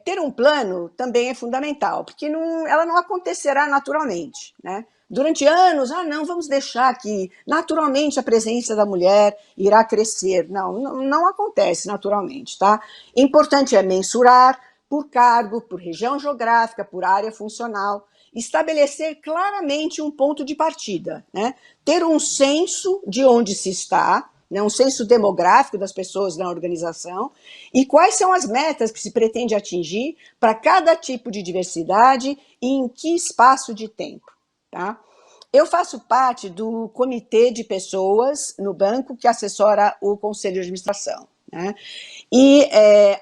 Ter um plano também é fundamental, porque ela não acontecerá naturalmente, né? Durante anos, não, vamos deixar que naturalmente a presença da mulher irá crescer. Não acontece naturalmente, tá? Importante é mensurar por cargo, por região geográfica, por área funcional, estabelecer claramente um ponto de partida, né? Ter um senso de onde se está, né, um censo demográfico das pessoas na organização, e quais são as metas que se pretende atingir para cada tipo de diversidade e em que espaço de tempo. Tá? Eu faço parte do comitê de pessoas no banco que assessora o conselho de administração. Né? E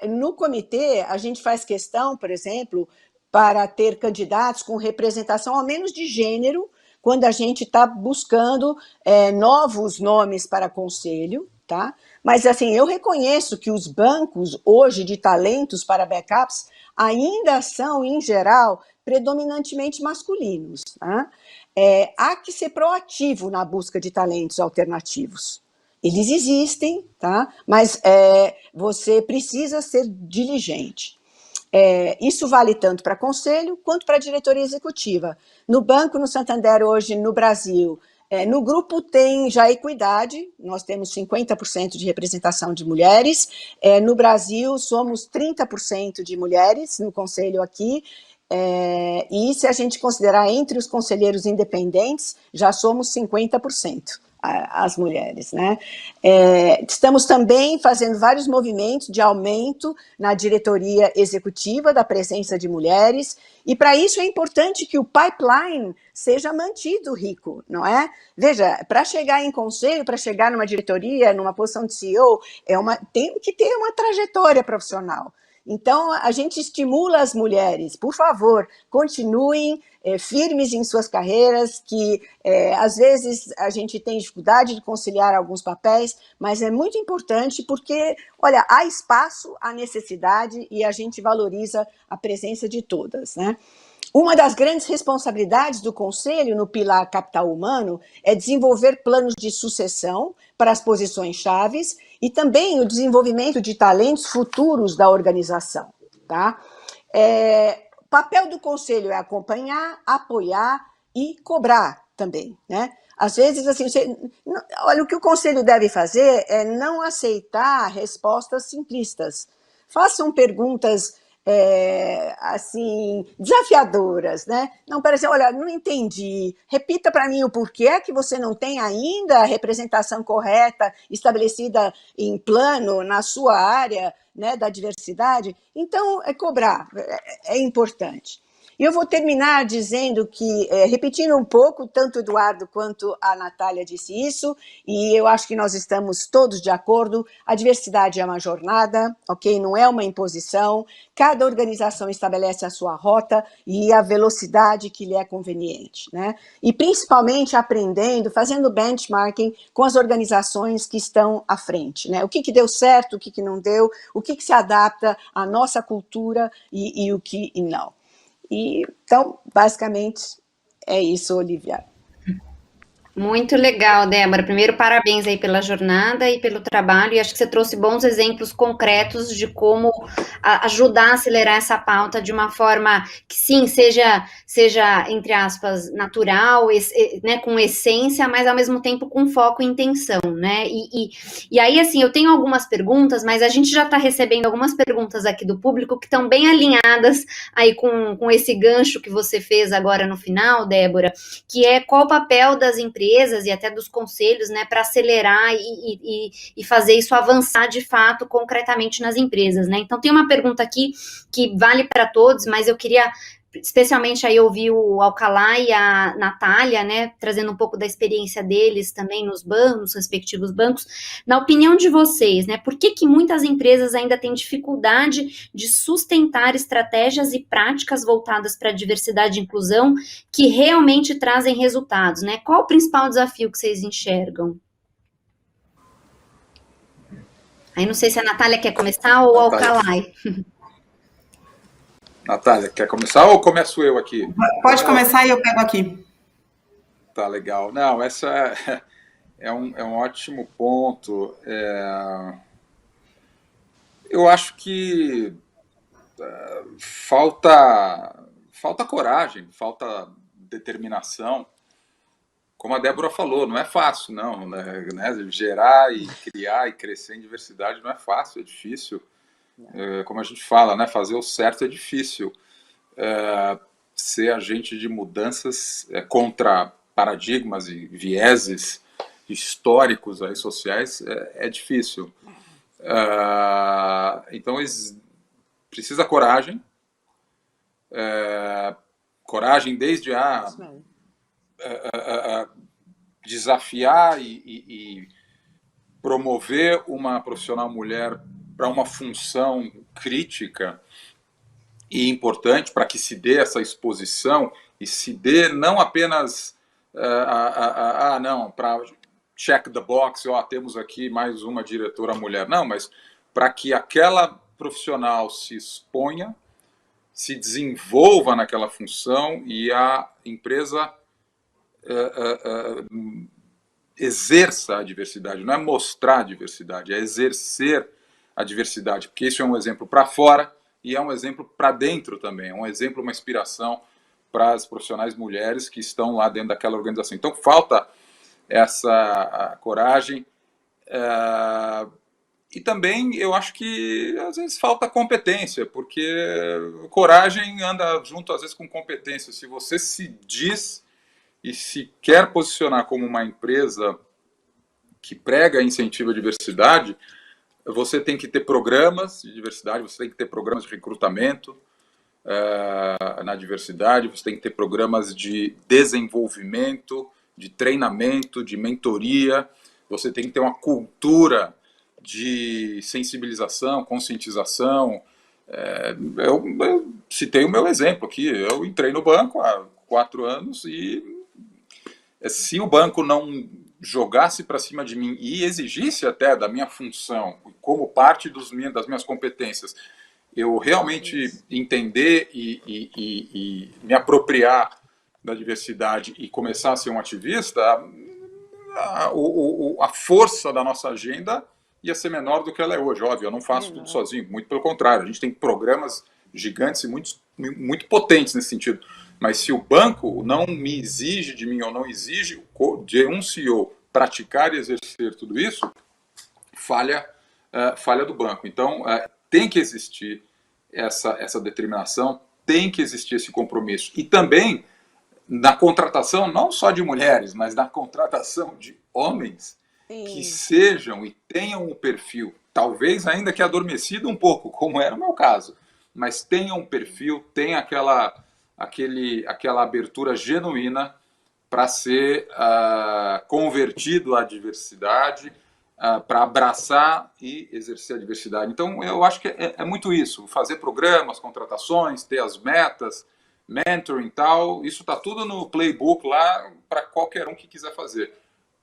no comitê, a gente faz questão, por exemplo, para ter candidatos com representação ao menos de gênero, quando a gente está buscando novos nomes para conselho, tá? Mas, assim, eu reconheço que os bancos, hoje, de talentos para backups, ainda são, em geral, predominantemente masculinos, tá? Há que ser proativo na busca de talentos alternativos. Eles existem, tá? Mas você precisa ser diligente. Isso vale tanto para conselho quanto para diretoria executiva. No banco, no Santander, hoje, no Brasil, no grupo tem já equidade, nós temos 50% de representação de mulheres, no Brasil somos 30% de mulheres no conselho aqui, e se a gente considerar entre os conselheiros independentes, já somos 50%. As mulheres, né? Estamos também fazendo vários movimentos de aumento na diretoria executiva da presença de mulheres, e para isso é importante que o pipeline seja mantido rico, não é? Veja, para chegar em conselho, para chegar numa diretoria, numa posição de CEO, tem que ter uma trajetória profissional. Então, a gente estimula as mulheres, por favor, continuem firmes em suas carreiras, que às vezes a gente tem dificuldade de conciliar alguns papéis, mas é muito importante porque, olha, há espaço, há necessidade e a gente valoriza a presença de todas, né? Uma das grandes responsabilidades do Conselho no pilar capital humano é desenvolver planos de sucessão para as posições chaves e também o desenvolvimento de talentos futuros da organização. Tá? O papel do Conselho é acompanhar, apoiar e cobrar também. Né? Às vezes, assim, olha, o que o Conselho deve fazer é não aceitar respostas simplistas. Façam perguntas assim, desafiadoras, né? Não, parece, olha, não entendi, repita para mim o porquê que você não tem ainda a representação correta estabelecida em plano na sua área, né, da diversidade. Então, cobrar é importante. E eu vou terminar dizendo que, repetindo um pouco, tanto o Eduardo quanto a Natália disse isso, e eu acho que nós estamos todos de acordo, a diversidade é uma jornada, ok? Não é uma imposição, cada organização estabelece a sua rota e a velocidade que lhe é conveniente, né? E principalmente aprendendo, fazendo benchmarking com as organizações que estão à frente, né? O que deu certo, o que não deu, o que se adapta à nossa cultura e o que não. Então, basicamente, é isso, Olivia. Muito legal, Débora. Primeiro, parabéns aí pela jornada e pelo trabalho, e acho que você trouxe bons exemplos concretos de como ajudar a acelerar essa pauta de uma forma que, sim, seja entre aspas, natural, né, com essência, mas ao mesmo tempo com foco e intenção, né? E aí, assim, eu tenho algumas perguntas, mas a gente já está recebendo algumas perguntas aqui do público que estão bem alinhadas aí com esse gancho que você fez agora no final, Débora, que é qual o papel das empresas e até dos conselhos, né, para acelerar e fazer isso avançar de fato, concretamente nas empresas, né? Então tem uma pergunta aqui que vale para todos, mas eu queria especialmente aí ouvir o Alcalá e a Natália, né, trazendo um pouco da experiência deles também nos bancos, nos respectivos bancos. Na opinião de vocês, né, por que muitas empresas ainda têm dificuldade de sustentar estratégias e práticas voltadas para a diversidade e inclusão que realmente trazem resultados, né? Qual o principal desafio que vocês enxergam? Aí não sei se a Natália quer começar ou o Alcalá. Natália, quer começar ou começo eu aqui? Pode começar e eu pego aqui. Tá legal. Não, essa é um ótimo ponto. Eu acho que falta coragem, falta determinação. Como a Débora falou, não é fácil, não. Né? Gerar e criar e crescer em diversidade não é fácil, é difícil. Como a gente fala, né? Fazer o certo é difícil. Ser agente de mudanças contra paradigmas e vieses históricos aí, sociais, é difícil. Então, precisa coragem, coragem desde desafiar e promover uma profissional mulher para uma função crítica e importante, para que se dê essa exposição e se dê não apenas não, para check the box, temos aqui mais uma diretora mulher, não, mas para que aquela profissional se exponha, se desenvolva naquela função e a empresa exerça a diversidade. Não é mostrar a diversidade, é exercer a diversidade, porque isso é um exemplo para fora e é um exemplo para dentro também, é um exemplo, uma inspiração para as profissionais mulheres que estão lá dentro daquela organização. Então, falta essa coragem. E também, eu acho que, às vezes, falta competência, porque coragem anda junto, às vezes, com competência. Se você se diz e se quer posicionar como uma empresa que prega e incentiva a diversidade, você tem que ter programas de diversidade, você tem que ter programas de recrutamento na diversidade, você tem que ter programas de desenvolvimento, de treinamento, de mentoria, você tem que ter uma cultura de sensibilização, conscientização. Eu citei o meu exemplo aqui, eu entrei no banco há 4 anos e se o banco não jogasse para cima de mim e exigisse até da minha função, como parte das minhas competências, eu realmente entender e me apropriar da diversidade e começar a ser um ativista, a força da nossa agenda ia ser menor do que ela é hoje. Óbvio, eu não faço tudo sozinho, muito pelo contrário, a gente tem programas gigantes e muito potentes nesse sentido. Mas se o banco não me exige de mim ou não exige de um CEO praticar e exercer tudo isso, falha do banco. Então, tem que existir essa determinação, tem que existir esse compromisso. E também, na contratação, não só de mulheres, mas na contratação de homens, que sejam e tenham um perfil, talvez ainda que adormecido um pouco, como era o meu caso, mas tenham um perfil, tenham aquela abertura genuína para ser convertido à diversidade, para abraçar e exercer a diversidade. Então, eu acho que é muito isso, fazer programas, contratações, ter as metas, mentoring e tal, isso está tudo no playbook lá para qualquer um que quiser fazer.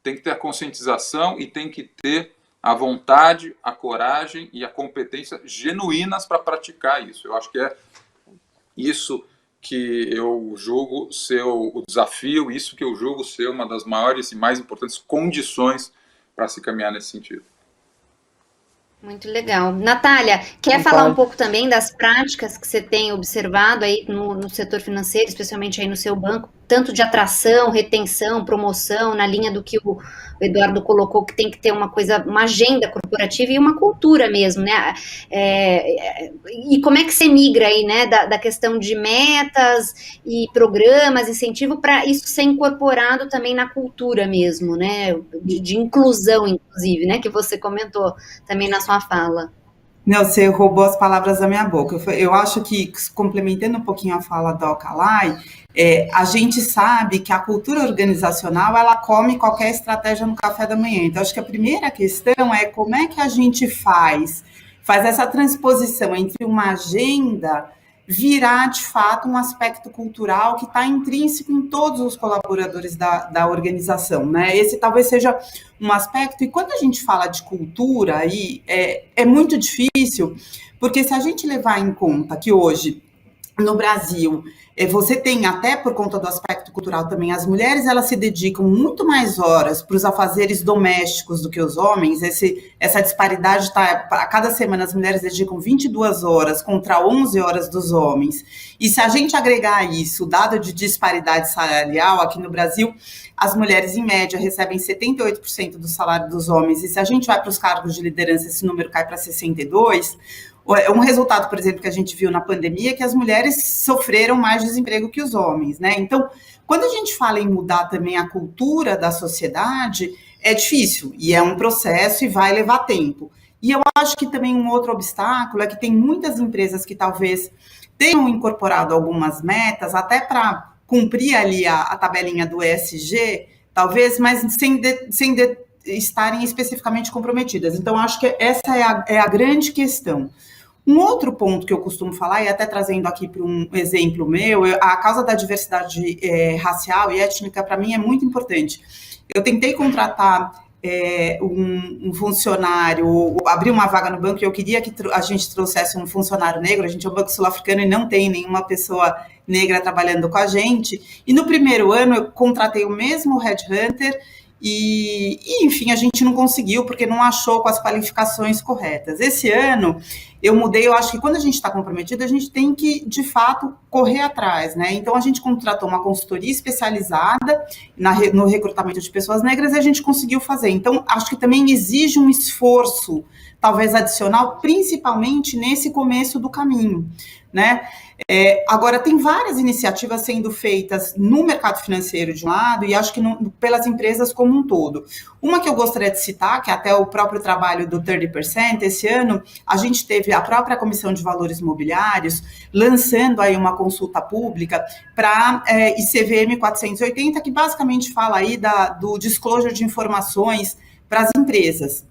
Tem que ter a conscientização e tem que ter a vontade, a coragem e a competência genuínas para praticar isso. Eu acho que é isso que eu julgo ser o desafio, isso que eu julgo ser uma das maiores e mais importantes condições para se caminhar nesse sentido. Muito legal. Natália, quer falar um pouco também das práticas que você tem observado aí no setor financeiro, especialmente aí no seu banco, tanto de atração, retenção, promoção, na linha do que o Eduardo colocou, que tem que ter uma agenda corporativa e uma cultura mesmo, né? E como é que você migra aí, né, da questão de metas e programas, incentivo, para isso ser incorporado também na cultura mesmo, né? De inclusão, inclusive, né? Que você comentou também na sua fala. Não, você roubou as palavras da minha boca. Eu acho que, complementando um pouquinho a fala da Alcalay, a gente sabe que a cultura organizacional, ela come qualquer estratégia no café da manhã. Então, acho que a primeira questão é como é que a gente faz essa transposição entre uma agenda virar, de fato, um aspecto cultural que está intrínseco em todos os colaboradores da organização, né? Esse talvez seja um aspecto, e quando a gente fala de cultura, aí é muito difícil, porque se a gente levar em conta que hoje, no Brasil, você tem, até por conta do aspecto cultural também, as mulheres, elas se dedicam muito mais horas para os afazeres domésticos do que os homens. Essa disparidade está, a cada semana as mulheres dedicam 22 horas contra 11 horas dos homens. E se a gente agregar isso, o dado de disparidade salarial aqui no Brasil, as mulheres em média recebem 78% do salário dos homens, e se a gente vai para os cargos de liderança, esse número cai para 62%. Um resultado, por exemplo, que a gente viu na pandemia é que as mulheres sofreram mais desemprego que os homens, né? Então, quando a gente fala em mudar também a cultura da sociedade, é difícil, e é um processo e vai levar tempo. E eu acho que também um outro obstáculo é que tem muitas empresas que talvez tenham incorporado algumas metas, até para cumprir ali a tabelinha do ESG, talvez, mas sem estarem especificamente comprometidas. Então, acho que essa é a grande questão. Um outro ponto que eu costumo falar, e até trazendo aqui para um exemplo meu, a causa da diversidade racial e étnica, para mim, é muito importante. Eu tentei contratar um funcionário, abrir uma vaga no banco, e eu queria que a gente trouxesse um funcionário negro. A gente é um banco sul-africano e não tem nenhuma pessoa negra trabalhando com a gente. E no primeiro ano eu contratei o mesmo headhunter e enfim, a gente não conseguiu porque não achou com as qualificações corretas. Esse ano eu mudei, eu acho que quando a gente está comprometido, a gente tem que, de fato, correr atrás, né? Então, a gente contratou uma consultoria especializada no recrutamento de pessoas negras e a gente conseguiu fazer. Então, acho que também exige um esforço, talvez adicional, principalmente nesse começo do caminho, né? Agora, tem várias iniciativas sendo feitas no mercado financeiro de um lado e acho que pelas empresas como um todo. Uma que eu gostaria de citar, que é até o próprio trabalho do 30%, esse ano a gente teve a própria Comissão de Valores Mobiliários lançando aí uma consulta pública para ICVM 480, que basicamente fala aí do disclosure de informações para as empresas.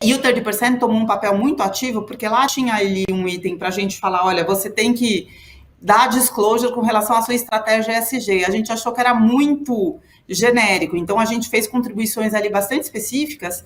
E o 30% tomou um papel muito ativo, porque lá tinha ali um item para a gente falar, olha, você tem que dar disclosure com relação à sua estratégia ESG. A gente achou que era muito genérico, então a gente fez contribuições ali bastante específicas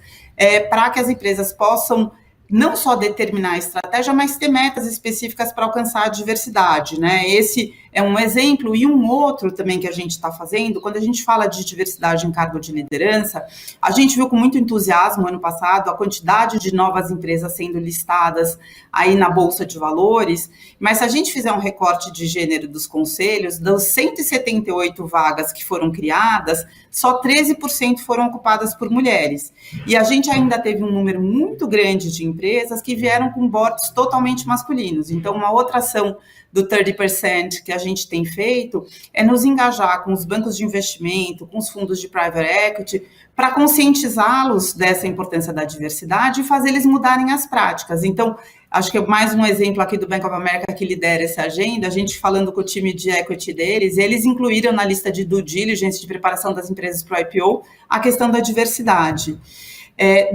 para que as empresas possam não só determinar a estratégia, mas ter metas específicas para alcançar a diversidade, né? Esse é um exemplo, e um outro também que a gente está fazendo, quando a gente fala de diversidade em cargo de liderança, a gente viu com muito entusiasmo ano passado a quantidade de novas empresas sendo listadas aí na Bolsa de Valores, mas se a gente fizer um recorte de gênero dos conselhos, das 178 vagas que foram criadas, só 13% foram ocupadas por mulheres. E a gente ainda teve um número muito grande de empresas que vieram com boards totalmente masculinos. Então, uma outra ação do 30% que a gente tem feito é nos engajar com os bancos de investimento, com os fundos de private equity, para conscientizá-los dessa importância da diversidade e fazer eles mudarem as práticas. Então, acho que é mais um exemplo aqui do Bank of America que lidera essa agenda, a gente falando com o time de equity deles, eles incluíram na lista de due diligence, de preparação das empresas para o IPO, a questão da diversidade.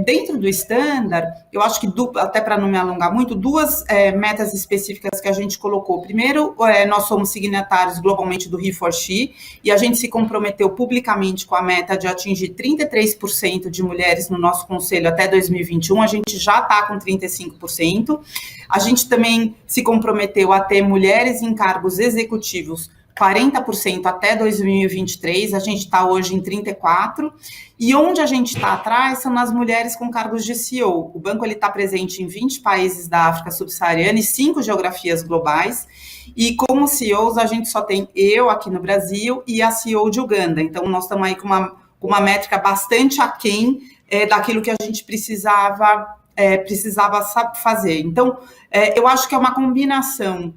Dentro do Standard, eu acho que, até para não me alongar muito, duas metas específicas que a gente colocou. Primeiro, nós somos signatários globalmente do He4She, e a gente se comprometeu publicamente com a meta de atingir 33% de mulheres no nosso conselho até 2021, a gente já está com 35%. A gente também se comprometeu a ter mulheres em cargos executivos 40% até 2023, a gente está hoje em 34%, e onde a gente está atrás são nas mulheres com cargos de CEO. O banco está presente em 20 países da África subsaariana e 5 geografias globais, e como CEOs a gente só tem eu aqui no Brasil e a CEO de Uganda, então nós estamos aí com uma métrica bastante aquém daquilo que a gente precisava fazer. Então, eu acho que é uma combinação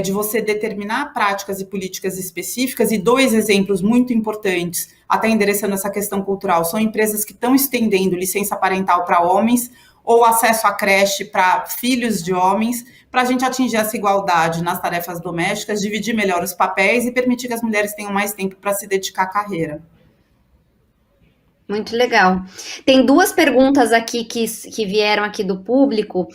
de você determinar práticas e políticas específicas, e dois exemplos muito importantes, até endereçando essa questão cultural, são empresas que estão estendendo licença parental para homens, ou acesso à creche para filhos de homens, para a gente atingir essa igualdade nas tarefas domésticas, dividir melhor os papéis e permitir que as mulheres tenham mais tempo para se dedicar à carreira. Muito legal. Tem duas perguntas aqui que vieram aqui do público,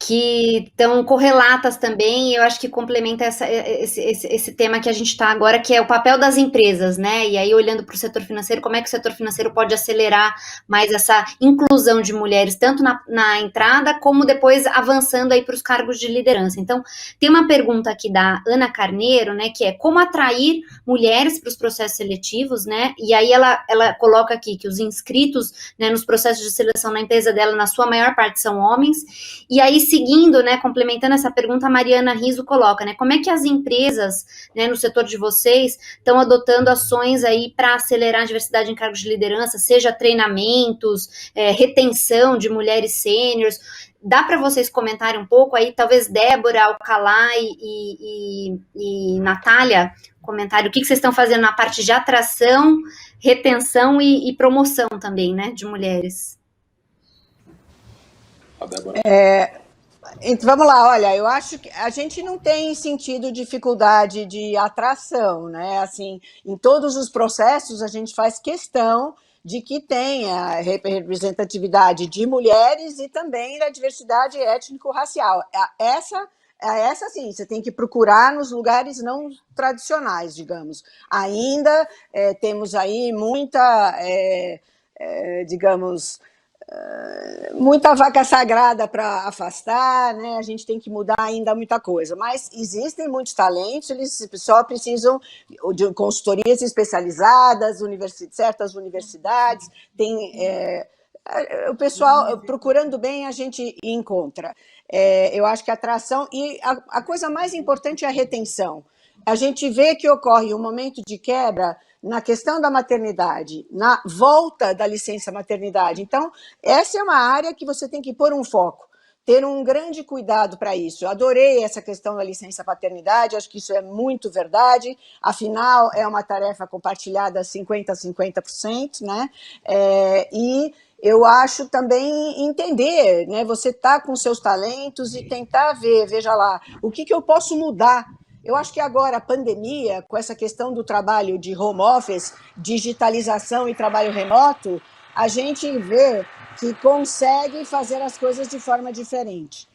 que estão correlatas também, e eu acho que complementa esse tema que a gente está agora, que é o papel das empresas, né? E aí, olhando para o setor financeiro, como é que o setor financeiro pode acelerar mais essa inclusão de mulheres, tanto na entrada, como depois avançando aí para os cargos de liderança. Então, tem uma pergunta aqui da Ana Carneiro, né, que é como atrair mulheres para os processos seletivos, né? E aí ela coloca aqui que os inscritos, né, nos processos de seleção na empresa dela, na sua maior parte, são homens. E aí, seguindo, né, complementando essa pergunta, a Mariana Riso coloca, né, como é que as empresas, né, no setor de vocês, estão adotando ações aí para acelerar a diversidade em cargos de liderança, seja treinamentos, retenção de mulheres sêniores, dá para vocês comentarem um pouco aí, talvez Débora, Alcalá e Natália, comentário, o que vocês estão fazendo na parte de atração, retenção e promoção também, né, de mulheres. A Débora. Então, vamos lá, olha, eu acho que a gente não tem sentido dificuldade de atração, né? Assim, em todos os processos a gente faz questão de que tenha representatividade de mulheres e também da diversidade étnico-racial. Essa sim, você tem que procurar nos lugares não tradicionais, digamos. Ainda temos aí muita, digamos, muita vaca sagrada para afastar, né? A gente tem que mudar ainda muita coisa, mas existem muitos talentos, eles só precisam de consultorias especializadas, certas universidades, tem o pessoal procurando bem a gente encontra. Eu acho que a atração e a coisa mais importante é a retenção. A gente vê que ocorre um momento de quebra na questão da maternidade, na volta da licença maternidade. Então, essa é uma área que você tem que pôr um foco, ter um grande cuidado para isso. Eu adorei essa questão da licença paternidade, acho que isso é muito verdade, afinal, é uma tarefa compartilhada 50% a 50%, né? E eu acho também entender, né? Você está com seus talentos e tentar ver, veja lá, o que eu posso mudar. Eu acho que agora a pandemia, com essa questão do trabalho de home office, digitalização e trabalho remoto, a gente vê que consegue fazer as coisas de forma diferente.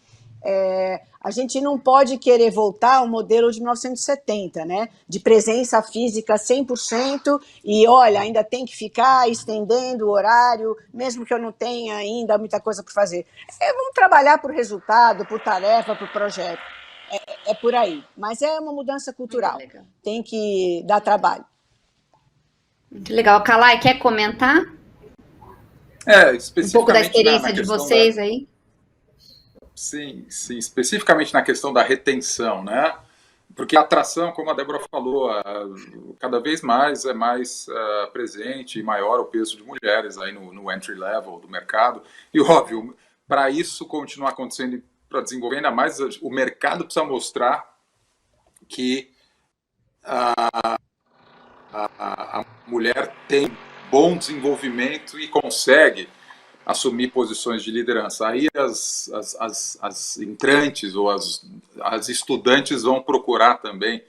A gente não pode querer voltar ao modelo de 1970, né? De presença física 100% e, olha, ainda tem que ficar estendendo o horário, mesmo que eu não tenha ainda muita coisa para fazer. Vamos trabalhar por resultado, por tarefa, por projeto. É por aí. Mas é uma mudança cultural. Tem que dar trabalho. Muito legal. Kalai, quer comentar? Especificamente um pouco da experiência de vocês aí? Sim, especificamente na questão da retenção, né? Porque a atração, como a Débora falou, cada vez mais é mais presente e maior o peso de mulheres aí no entry level do mercado. E, óbvio, para isso continuar acontecendo, para desenvolver ainda mais, o mercado precisa mostrar que a mulher tem bom desenvolvimento e consegue assumir posições de liderança. Aí as entrantes ou as estudantes vão procurar também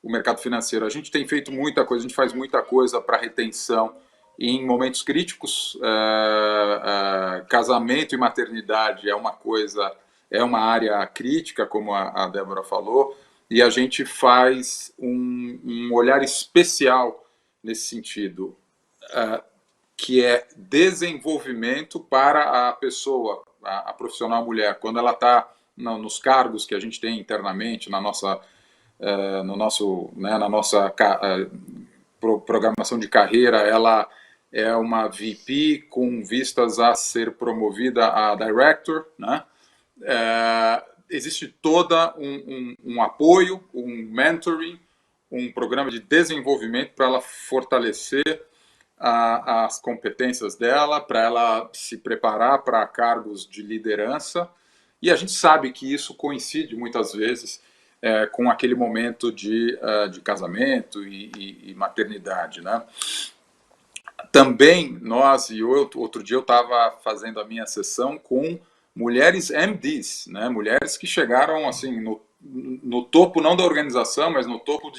o mercado financeiro. A gente tem feito muita coisa, a gente faz muita coisa para retenção em momentos críticos. Casamento e maternidade é uma área crítica, como a Débora falou, e a gente faz um olhar especial nesse sentido, que é desenvolvimento para a pessoa, a profissional mulher, quando ela está nos cargos que a gente tem internamente, na nossa programação de carreira, ela é uma VP com vistas a ser promovida a Director, né? Existe toda um apoio, um mentoring, um programa de desenvolvimento para ela fortalecer as competências dela, para ela se preparar para cargos de liderança. E a gente sabe que isso coincide muitas vezes com aquele momento de casamento e maternidade, né? Também nós, outro dia eu estava fazendo a minha sessão com mulheres MDs, né? Mulheres que chegaram assim no topo, não da organização, mas no topo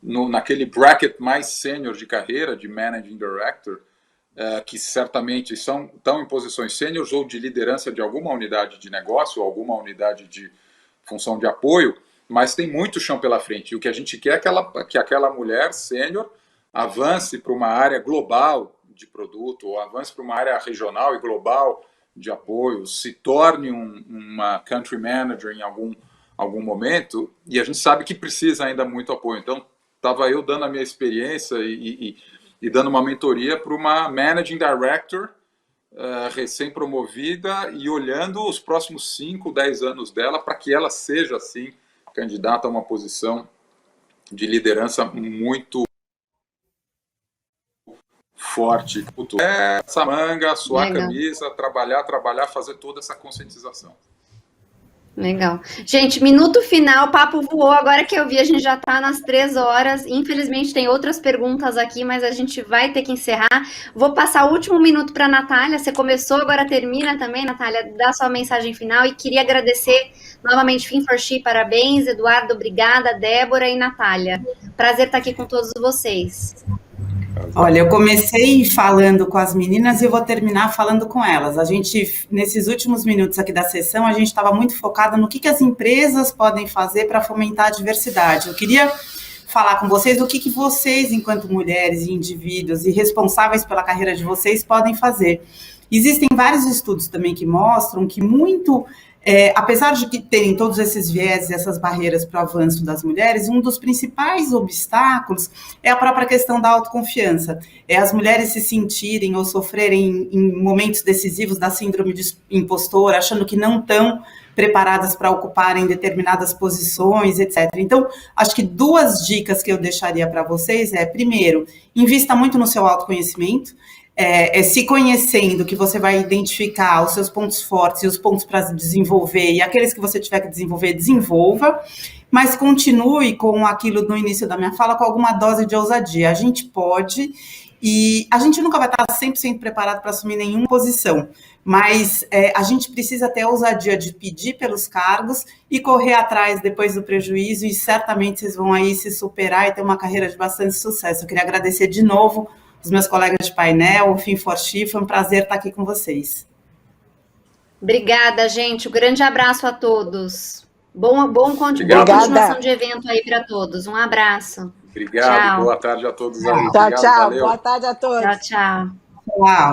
naquele bracket mais sênior de carreira, de Managing Director, que certamente estão em posições sêniores ou de liderança de alguma unidade de negócio, ou alguma unidade de função de apoio, mas tem muito chão pela frente. E o que a gente quer é que aquela mulher sênior avance para uma área global de produto, ou avance para uma área regional e global de apoio, se torne uma country manager em algum momento, e a gente sabe que precisa ainda muito apoio. Então, estava eu dando a minha experiência e dando uma mentoria para uma Managing Director recém-promovida e olhando os próximos 5, 10 anos dela para que ela seja, assim, candidata a uma posição de liderança muito forte. É essa manga, suar a Legal. camisa, trabalhar, fazer toda essa conscientização. Legal. Gente, minuto final, o papo voou. Agora que eu vi, a gente já está nas 3 horas. Infelizmente, tem outras perguntas aqui, mas a gente vai ter que encerrar. Vou passar o último minuto para a Natália. Você começou, agora termina também, Natália. Dá sua mensagem final e queria agradecer novamente Fin4She, parabéns. Eduardo, obrigada. Débora e Natália. Prazer estar aqui com todos vocês. Olha, eu comecei falando com as meninas e eu vou terminar falando com elas. A gente, nesses últimos minutos aqui da sessão, a gente estava muito focada no que as empresas podem fazer para fomentar a diversidade. Eu queria falar com vocês o que vocês, enquanto mulheres e indivíduos e responsáveis pela carreira de vocês, podem fazer. Existem vários estudos também que mostram que apesar de que terem todos esses viés e essas barreiras para o avanço das mulheres, um dos principais obstáculos é a própria questão da autoconfiança. É as mulheres se sentirem ou sofrerem em momentos decisivos da síndrome de impostor, achando que não estão preparadas para ocuparem determinadas posições, etc. Então, acho que 2 dicas que eu deixaria para vocês primeiro, invista muito no seu autoconhecimento. Se conhecendo, que você vai identificar os seus pontos fortes e os pontos para desenvolver, e aqueles que você tiver que desenvolver, desenvolva, mas continue com aquilo no início da minha fala, com alguma dose de ousadia. A gente pode, e a gente nunca vai estar 100% preparado para assumir nenhuma posição, mas a gente precisa ter a ousadia de pedir pelos cargos e correr atrás depois do prejuízo, e certamente vocês vão aí se superar e ter uma carreira de bastante sucesso. Eu queria agradecer de novo os meus colegas de painel, o Fin4She, foi um prazer estar aqui com vocês. Obrigada, gente. Um grande abraço a todos. Boa continuação de evento aí para todos. Um abraço. Obrigado. Tchau. Boa tarde a todos. Tchau, Obrigado, tchau. valeu. Boa tarde a todos. Tchau, tchau. Tchau.